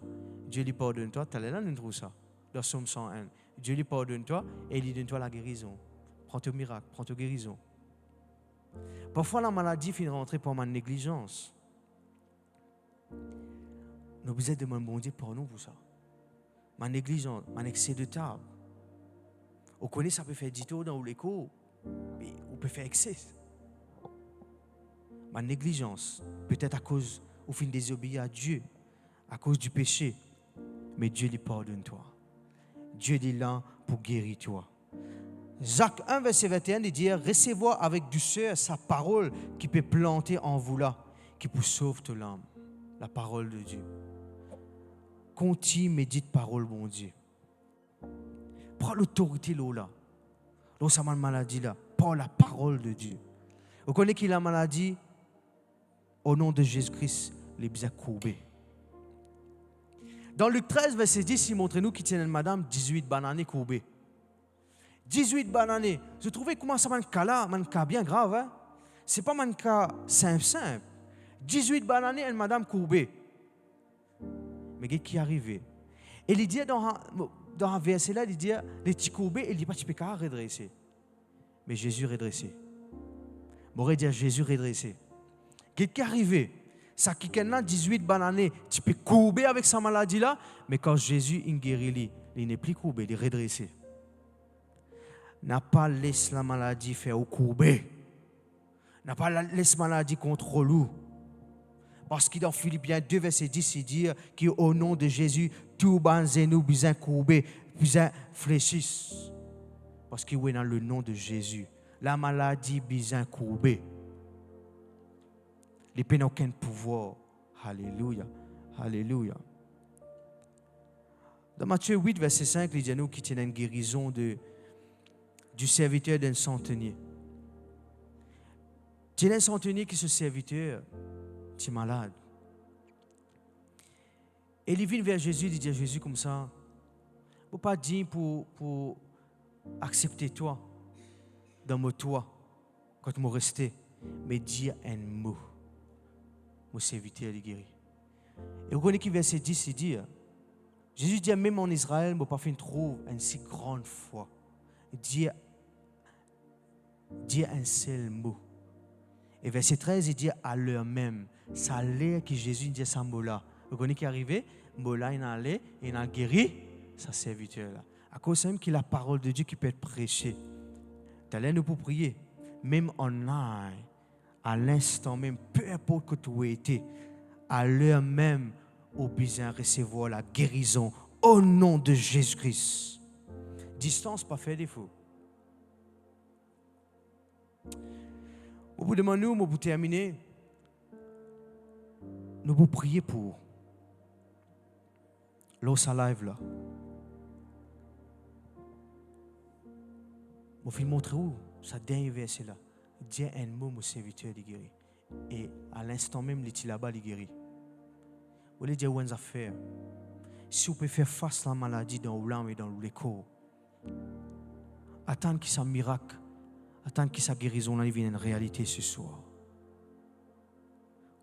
[SPEAKER 2] Dieu lui pardonne toi. Tu as là, nous trouve ça. Dans Somme 101. Dieu lui pardonne toi et il lui donne toi la guérison. Prends ton miracle, prends ta guérison. Parfois, la maladie finit rentrer par ma négligence. Nous besoin de demander bon Dieu pardon pour ça. Ma négligence, mon excès de table. Vous connaissez, ça peut faire 10 tours dans l'écho, mais on peut faire excès. Ma négligence, peut-être à cause au fin désobéir à Dieu, à cause du péché, mais Dieu lui pardonne toi. Dieu est là pour guérir toi. Jacques 1, verset 21, il dit, recevez avec douceur sa parole qui peut planter en vous là, qui peut sauver ton âme. La parole de Dieu. Continue, médite parole, bon Dieu. Prends l'autorité là. Là, ça m'a une maladie là. Prends la parole de Dieu. Vous connaissez qui la maladie? Au nom de Jésus-Christ, les biens courbés. Dans Luc 13, verset 10, il montre nous qui tient une madame 18 bananes courbées. 18 bananes. Je trouvais comment ça m'a un cas là, un cas bien grave. Hein? Ce n'est pas un cas simple. 18 bananes et une madame courbée. Mais qu'est-ce qui est arrivé? Et il dit dans un verset là, il dit les petits courbés, il dit pas tu peux pas redresser. Mais Jésus redressé. M'aurait dit Jésus redressé. Qu'est-ce qui est arrivé? Ça qui est 18 bananes, tu peux courber avec sa maladie là, mais quand Jésus il guérit, il n'est plus courbé, il est redressé. N'a pas laissé la maladie faire au courbé. N'a pas laissé la maladie contre lui. Parce que dans Philippiens 2, verset 10, il dit qu'au nom de Jésus, tout nous besoin courbé, besoin fléchisse. Parce que oui, dans le nom de Jésus, la maladie besoin courbé. Les peines n'ont aucun pouvoir. Alléluia. Alléluia. Dans Matthieu 8, verset 5, il dit à nous qu'il y a une guérison du serviteur d'un centenier. Il y a un centenier qui est ce serviteur. Tu es malade. Et il vient vers Jésus, il dit à Jésus comme ça, il ne faut pas dire pour accepter toi, dans mon toi, quand je resté, mais dire un mot. Mon serviteur est guéri. Et vous connaissez qui verset 10, il dit, Jésus dit, même en Israël, je ne peux pas faire une si grande foi. Dire un seul mot. Et verset 13, il dit à l'heure même. Ça a l'air que Jésus dit ce mot-là. Vous connaissez qui est arrivé? Mot-là, il a allé et il a guéri sa serviteur-là. À cause même qu'il a la parole de Dieu qui peut être prêchée. T'allais nous pour prier. Même en ligne, à l'instant même, peu importe que tu aies été, à l'heure même, au besoin de recevoir la guérison au nom de Jésus-Christ. Distance, pas fait défaut. Au bout de nous, pour terminer, nous pouvons prier pour l'eau live là. Je vais montrer où ça dernier verset là. Dis un mot, mon serviteur est guéri. Et à l'instant même, il est là-bas, il est guéri. Vous voulez dire où on a fait? Si vous pouvez faire face à la maladie dans l'âme et dans le corps, attendre qu'il y ait un miracle, attendre qu'il y ait sa guérison là, il vienne une réalité ce soir.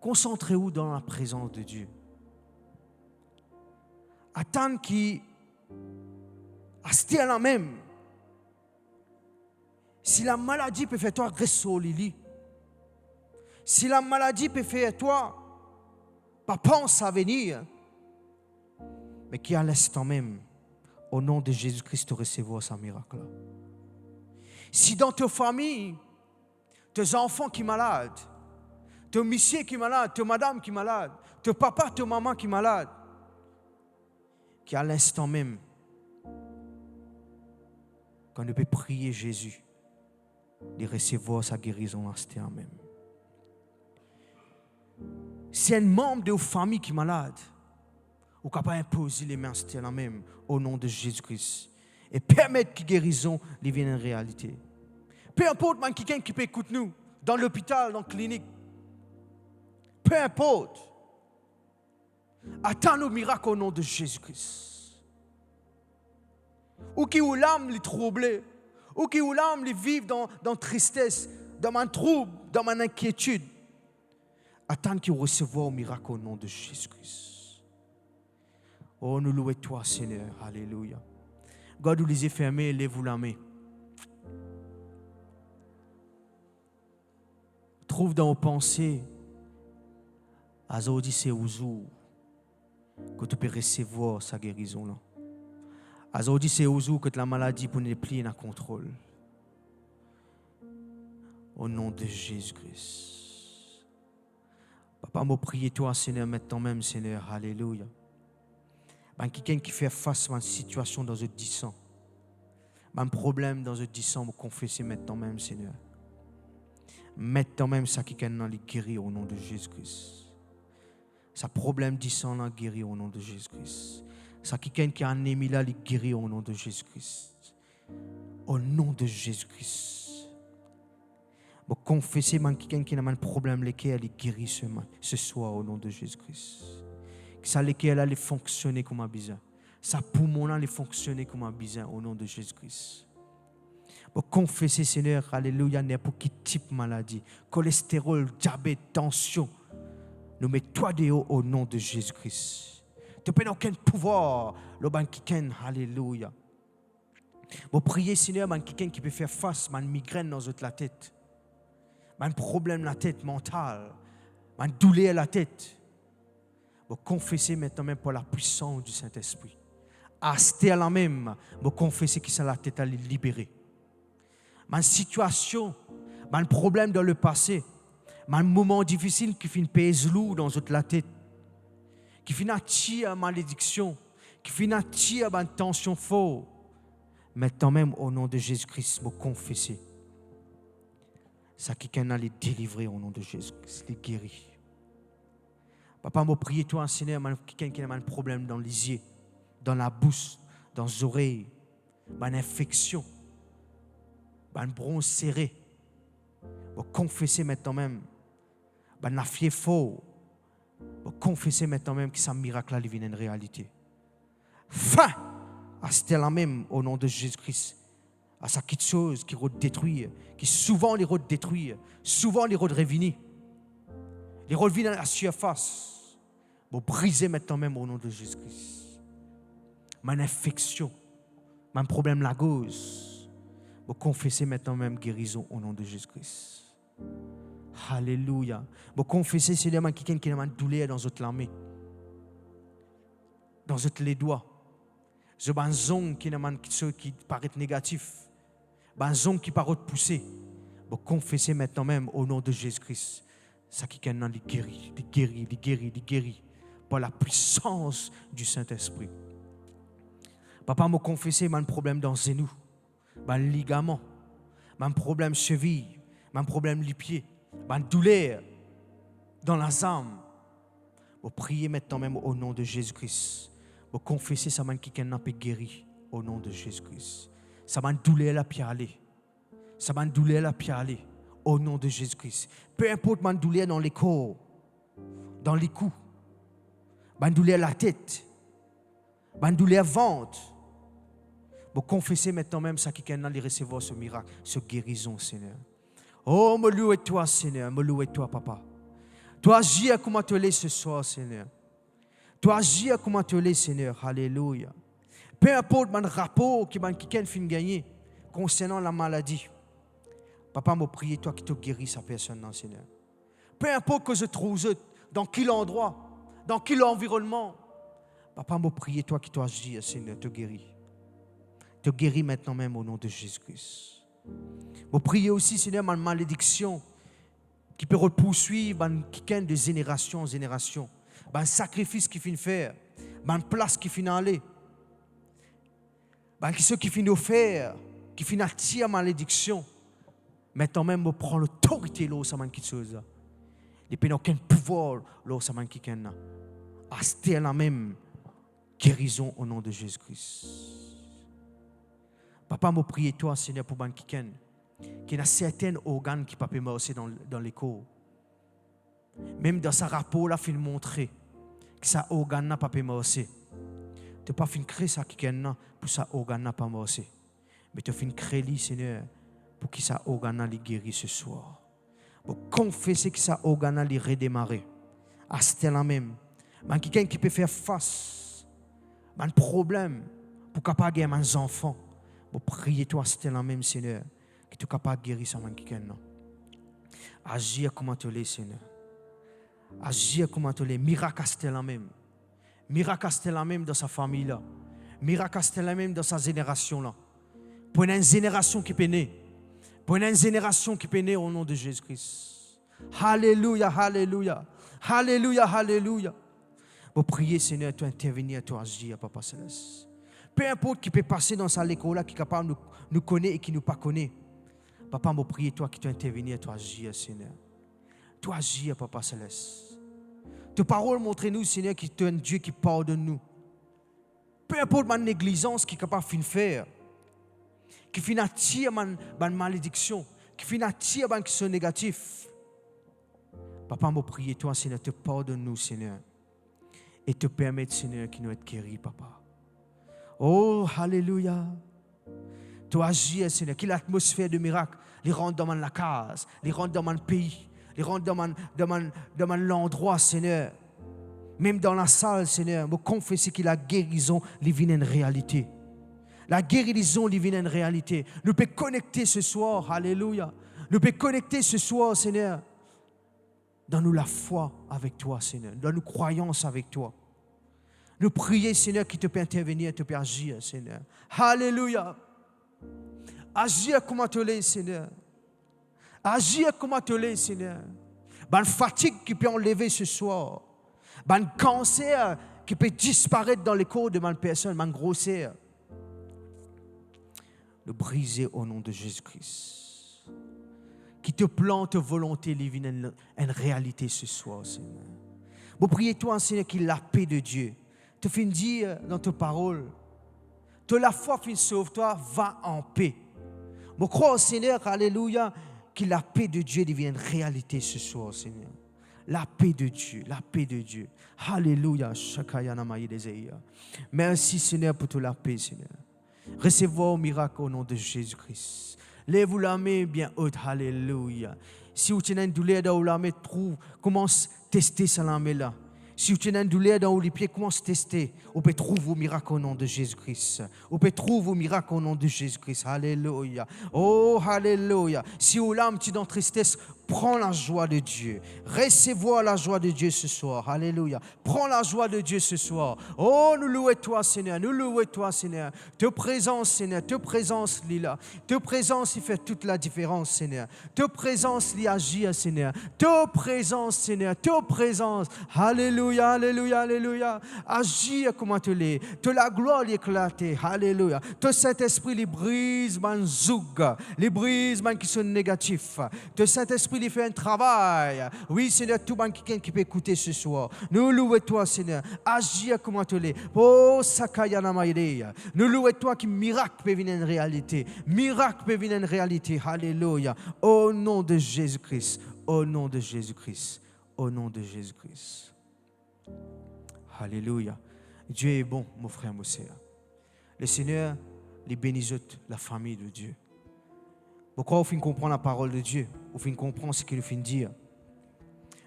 [SPEAKER 2] Concentrez-vous dans la présence de Dieu. Attendre qu'il reste à la même. Si la maladie peut faire toi rester au lit, si la maladie peut faire toi pas penser à venir, mais qui à l'instant même, au nom de Jésus-Christ, recevoir ce miracle. Si dans ta famille, tes enfants qui sont malades, tes messieurs qui sont malades, tes madames qui sont malades, tes papas, tes mamans qui sont malades, qui à l'instant même, quand on peut prier Jésus, de recevoir sa guérison à l'instant même. Si un membre de votre famille qui est malade, vous ne pouvez pas imposer les mains à l'instant même au nom de Jésus-Christ et permettre que la guérison devienne une réalité. Peu importe quelqu'un qui peut écouter nous, dans l'hôpital, dans la clinique, peu importe. Attends le miracle au nom de Jésus-Christ. Ou qui ou l'âme les troublée, ou qui ou l'âme les vivent dans tristesse, dans mon trouble, dans mon inquiétude. Attends qu'ils reçoivent le miracle au nom de Jésus-Christ. Oh, nous louons toi, Seigneur. Alléluia. God, vous les yeux fermés, lève-vous la main. Trouve dans vos pensées, Azodi c'est Ouzou, que tu peux recevoir sa guérison là. Azodi c'est Ouzou que la maladie pour ne plier dans le contrôle. Au nom de Jésus-Christ. Papa, je prie toi, Seigneur, maintenant même, Seigneur. Alléluia. Quelqu'un qui fait face à une situation dans un 10 ans. Un problème dans un 10 ans, je confesse maintenant même, Seigneur. Maintenant même, ça qui est guéri au nom de Jésus-Christ. Ça problème 10 ans, là, guéri au nom de Jésus-Christ. Ça qui est anémie là, il guéri au nom de Jésus-Christ. Au nom de Jésus-Christ. Je confesse quelqu'un qui a un problème, lequel il guérit ce soir au nom de Jésus-Christ. Ça lequel allait fonctionner comme un besoin. Ça poumon allait fonctionner comme un besoin au nom de Jésus-Christ. Pour confesser, Seigneur, alléluia, n'importe quel type de maladie, cholestérol, diabète, tension, nous mettons de haut au nom de Jésus-Christ. Tu n'as aucun pouvoir, le banquiken, alléluia. Pour prier, Seigneur, quelqu'un qui peut faire face à une migraine dans la tête, un problème de la tête mentale, un douleur à la tête. Pour confesser maintenant même pour la puissance du Saint-Esprit. À ce là même, pour confesser que c'est la tête à libérer. Ma situation, un problème dans le passé, un moment difficile qui finit pèse lourd dans la tête, qui finit attirer malédiction, qui finit attirer une tension forte. Maintenant même, au nom de Jésus-Christ, pour confesser. Ça qui est les délivrer au nom de Jésus-Christ, les guérir. Papa, je prie toi, Seigneur, quelqu'un qui a un problème dans les yeux, dans la bouche, dans les oreilles, une infection, un bronze serré. Je confesser maintenant même, un fièvre fort. Je confesser maintenant même que ce miracle-là devient une réalité. Fin à ce là même, au nom de Jésus-Christ. À ça quelque chose qui va détruire, qui souvent les va détruire, souvent les va revenir. Les revenir à la surface. Pour briser maintenant même au nom de Jésus-Christ. Ma infection, mon problème la gauche. Pour confesser maintenant même guérison au nom de Jésus-Christ. Alléluia. Pour confesser, Seigneur, quelqu'un qui a une douleur dans votre lamé. Dans votre les doigts. Je une zone qui paraît négatif. Une zone qui paraît poussée. Pour confesser maintenant même au nom de Jésus-Christ. Ça qui est guéri. Par la puissance du Saint-Esprit. Papa m'a confessé un problème dans les genoux, un ligament, un problème cheville, un problème les pieds, une douleur dans la âme. Vous priez maintenant même au nom de Jésus-Christ. Vous confessez ça qui n'a pas guéri au nom de Jésus-Christ. Ça m'a douleur la piale. Ça m'a douleur la piale au nom de Jésus-Christ. Peu importe ma douleur dans les corps, dans les coups. Ban douleur la tête, ban douleur ventre. Vous confessez maintenant même ça qui est dans les recevoir ce miracle, ce guérison, Seigneur. Oh, me loue toi, Seigneur, me loue toi, Papa. Toi agis comme tu l'es ce soir, Seigneur. Toi agis comme tu l'es, Seigneur. Alléluia. Peu importe mon rapport qui est fin gagné concernant la maladie. Papa, me prie toi qui te guéris sa personne, non, Seigneur. Peu importe que je trouve dans quel endroit. Dans quel environnement? Papa, me prie toi qui agis, Seigneur, te guéris. Te guéris maintenant même au nom de Jésus-Christ. Me prie aussi, Seigneur, ma malédiction qui peut poursuivre quelqu'un de génération en génération. Un sacrifice qui finit faire. Une place qui finit aller. Ce qui finit offert, qui finit attirer malédiction. Maintenant même, me prend l'autorité là, ça m'a quelque chose. Il n'y a aucun pouvoir là, ça m'a quelque chose. Acheter la même guérison au nom de Jésus-Christ. Papa, je prie toi, Seigneur, pour quelqu'un qui a certains organes qui ne peuvent pas marcher dans les corps. Même dans sa rapport, là, il montrer que ça organe n'a pas pu marcher. Tu n'as pas fait créer ça qui est pour ça organe n'a pas marché. Mais tu as fait créer, Seigneur, pour que ça organe li guéri ce soir. Pour confesser que ça organe li redémarrer. À ce temps même, quelqu'un qui peut faire face à un problème pour capable guérir mes enfants. Pour prier toi à ce temps même, Seigneur, que tu es capable de guérir ça quelqu'un. Agir comme tu l'es, Seigneur. Agir comme tu l'es. Miracle à ce temps même. Miracle à ce temps même dans sa famille là. Miracle à ce temps même dans sa génération là. Pour une génération qui peut naître. Pour une génération qui peut naître au nom de Jésus-Christ. Alléluia, alléluia. Alléluia, alléluia. Pour prier, Seigneur, tu intervenir, tu agir, Papa Céleste. Peu importe qui peut passer dans sa école là, qui est capable de nous connaître et qui ne nous pas connaît. Papa, je prie, toi qui tu intervenir, tu agir, Seigneur. Tu agir, Papa Céleste. Ta parole montre-nous, Seigneur, que tu es un Dieu qui pardonne nous. Peu importe ma négligence qui est capable de faire. Qui finit attirer ma malédiction, qui finit attirer ma qui sont négatifs. Papa, je prie, toi, Seigneur, te pardonne-nous, Seigneur. Et te permettre, Seigneur, qu'il nous être guéri, Papa. Oh, alléluia. Tu agis, Seigneur, que l'atmosphère de miracle, les rentre dans la case, les rentre dans mon pays, les rentre dans l'endroit, Seigneur. Même dans la salle, Seigneur, je confesse que la guérison, les vient une réalité. La guérison devient une réalité. Nous pouvons connecter ce soir, alléluia. Nous pouvons connecter ce soir, Seigneur. Donne-nous la foi avec toi, Seigneur. Donne-nous croyance avec toi. Nous prions, Seigneur, qui te peut intervenir, te peut agir, Seigneur. Alléluia. Agir comme tu l'es, Seigneur. Agir comme tu l'es, Seigneur. Bonne fatigue qui peut enlever ce soir. Bon cancer qui peut disparaître dans les corps de ma personne, ma grosseur. Le briser au nom de Jésus-Christ. Qui te plante volonté, une réalité ce soir, Seigneur. Vous priez toi, Seigneur, qu'il la paix de Dieu. Te fin dire dans ta parole, te la foi fin sauve-toi, va en paix. Je crois au Seigneur, alléluia, que la paix de Dieu devienne réalité ce soir, Seigneur. La paix de Dieu, la paix de Dieu. Alléluia. Merci, Seigneur, pour toute la paix, Seigneur. Recevez-vous au miracle au nom de Jésus-Christ. Lève-vous la main bien haute. Alléluia. Si vous avez une douleur dans la main, commence à tester cette main-là. Si vous avez une douleur dans les pieds, commence à tester. Vous pouvez trouver vos miracles au nom de Jésus-Christ. Vous pouvez trouver vos miracles au nom de Jésus-Christ. Alléluia. Oh, alléluia. Si vous avez un petit dans tristesse, prends la joie de Dieu. Recevez la joie de Dieu ce soir. Alléluia. Prends la joie de Dieu ce soir. Oh, nous louons toi, Seigneur. Nous louons toi, Seigneur. Te présence, Seigneur. Te présence, Lila. Te présence, il fait toute la différence, Seigneur. Te présence, il agit, Seigneur. Te présence, Seigneur. Te présence. Alléluia, alléluia, alléluia. Agis comme tu l'es. Te la gloire éclatée. Alléluia. Te Saint-Esprit, il brise, man zoug. Il brise, man qui sont négatifs. Te Saint-Esprit, il fait un travail. Oui, Seigneur, tout le monde qui peut écouter ce soir. Nous louons toi, Seigneur. Agis comme tu l'es. Oh, Sakayana Maïdeya. Nous louons toi qui miracle peut venir en réalité. Miracle peut venir en réalité. Alléluia. Au nom de Jésus-Christ. Au nom de Jésus-Christ. Au nom de Jésus-Christ. Alléluia. Dieu est bon, mon frère, mon sœur. Le Seigneur, les bénit la famille de Dieu. Pourquoi on finit comprendre la parole de Dieu? On finit comprendre ce qu'il nous finit dire.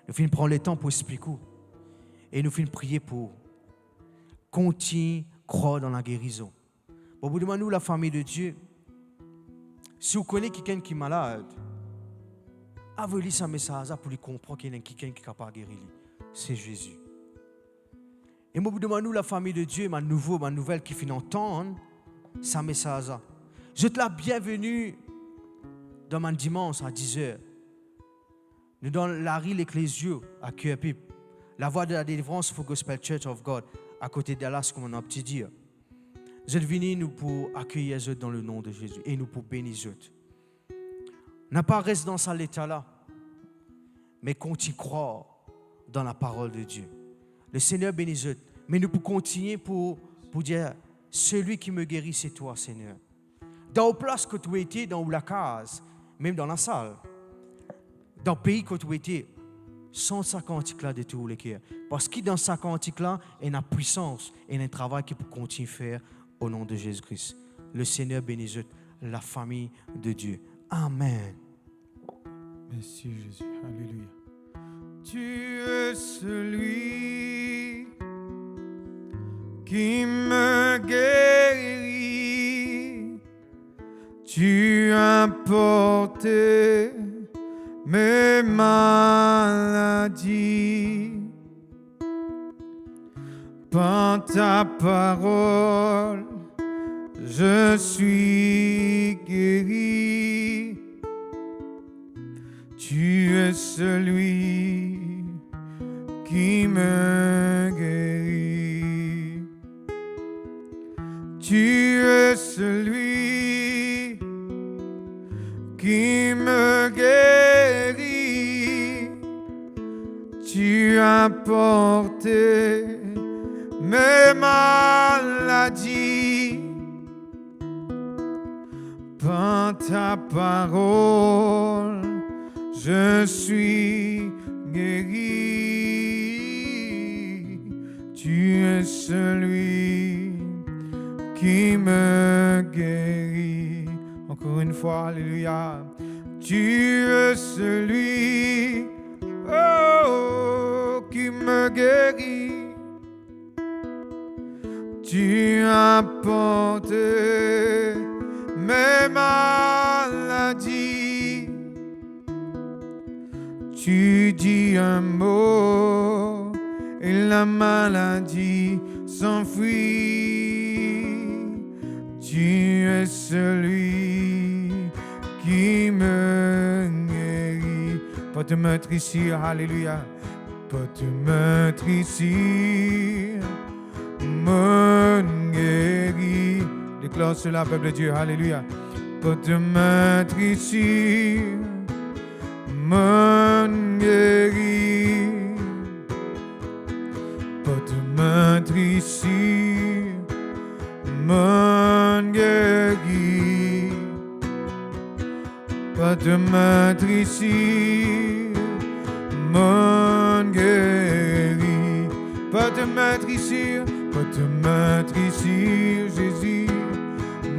[SPEAKER 2] Nous finit prendre le temps pour expliquer. Et nous finit prier pour continuer à croire dans la guérison. Bon, vous demandez nous, la famille de Dieu, si vous connaissez quelqu'un qui est malade, avez-vous ce message pour lui comprendre qu'il y a quelqu'un qui est capable de guérir. C'est Jésus. Et moi, vous demandez nous, la famille de Dieu, ma nouvelle qui finit entendre ce message. Je te la bienvenue dans mon dimanche à 10h. Nous dans la rue l'Ecclésieux à Cuerpip. La voix de la délivrance pour Gospel Church of God à côté de Dallas, comme on a petit dire. Je suis venu nous pour accueillir eux dans le nom de Jésus et nous pour bénir eux. N'a pas resté dans cet état-là, mais continue à croire dans la parole de Dieu. Le Seigneur bénit eux, mais nous pouvons continuer pour dire celui qui me guérit, c'est toi, Seigneur. Dans la place que tu étais, dans la case, même dans la salle, dans le pays que tu étais, sans sa cantique-là de tous les cœurs. Parce que dans sa cantique-là, il y a une puissance et un travail qu'il peut continuer à faire au nom de Jésus-Christ. Le Seigneur bénisse la famille de Dieu. Amen.
[SPEAKER 1] Merci Jésus. Alléluia. Tu es celui qui me guérit. Tu as porté mes maladies. Par ta parole, je suis guéri. Tu es celui qui me guérit. Tu es celui qui me guérit. Tu as porté mes maladies. Par ta parole, je suis guéri. Tu es celui qui me guérit. Encore une fois, alléluia. Tu es celui qui me guérit. Tu as porté mes maladies. Tu dis un mot et la maladie s'enfuit. Tu es celui qui me guérit. Pas de meurtrissure, alléluia. Pas de meurtrissure me guérit. Déclare cela, peuple de Dieu, alléluia. Pas de meurtrissure me guérit. Pas de meurtrissure me guérit. Pas de meurtrissure me guérit. Pas de meurtrissure, pas de meurtrissure, Jésus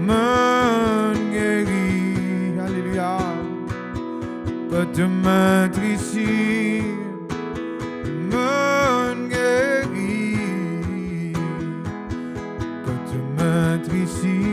[SPEAKER 1] me guérit. Alléluia. Pas de meurtrissure me guérit. Pas de meurtrissure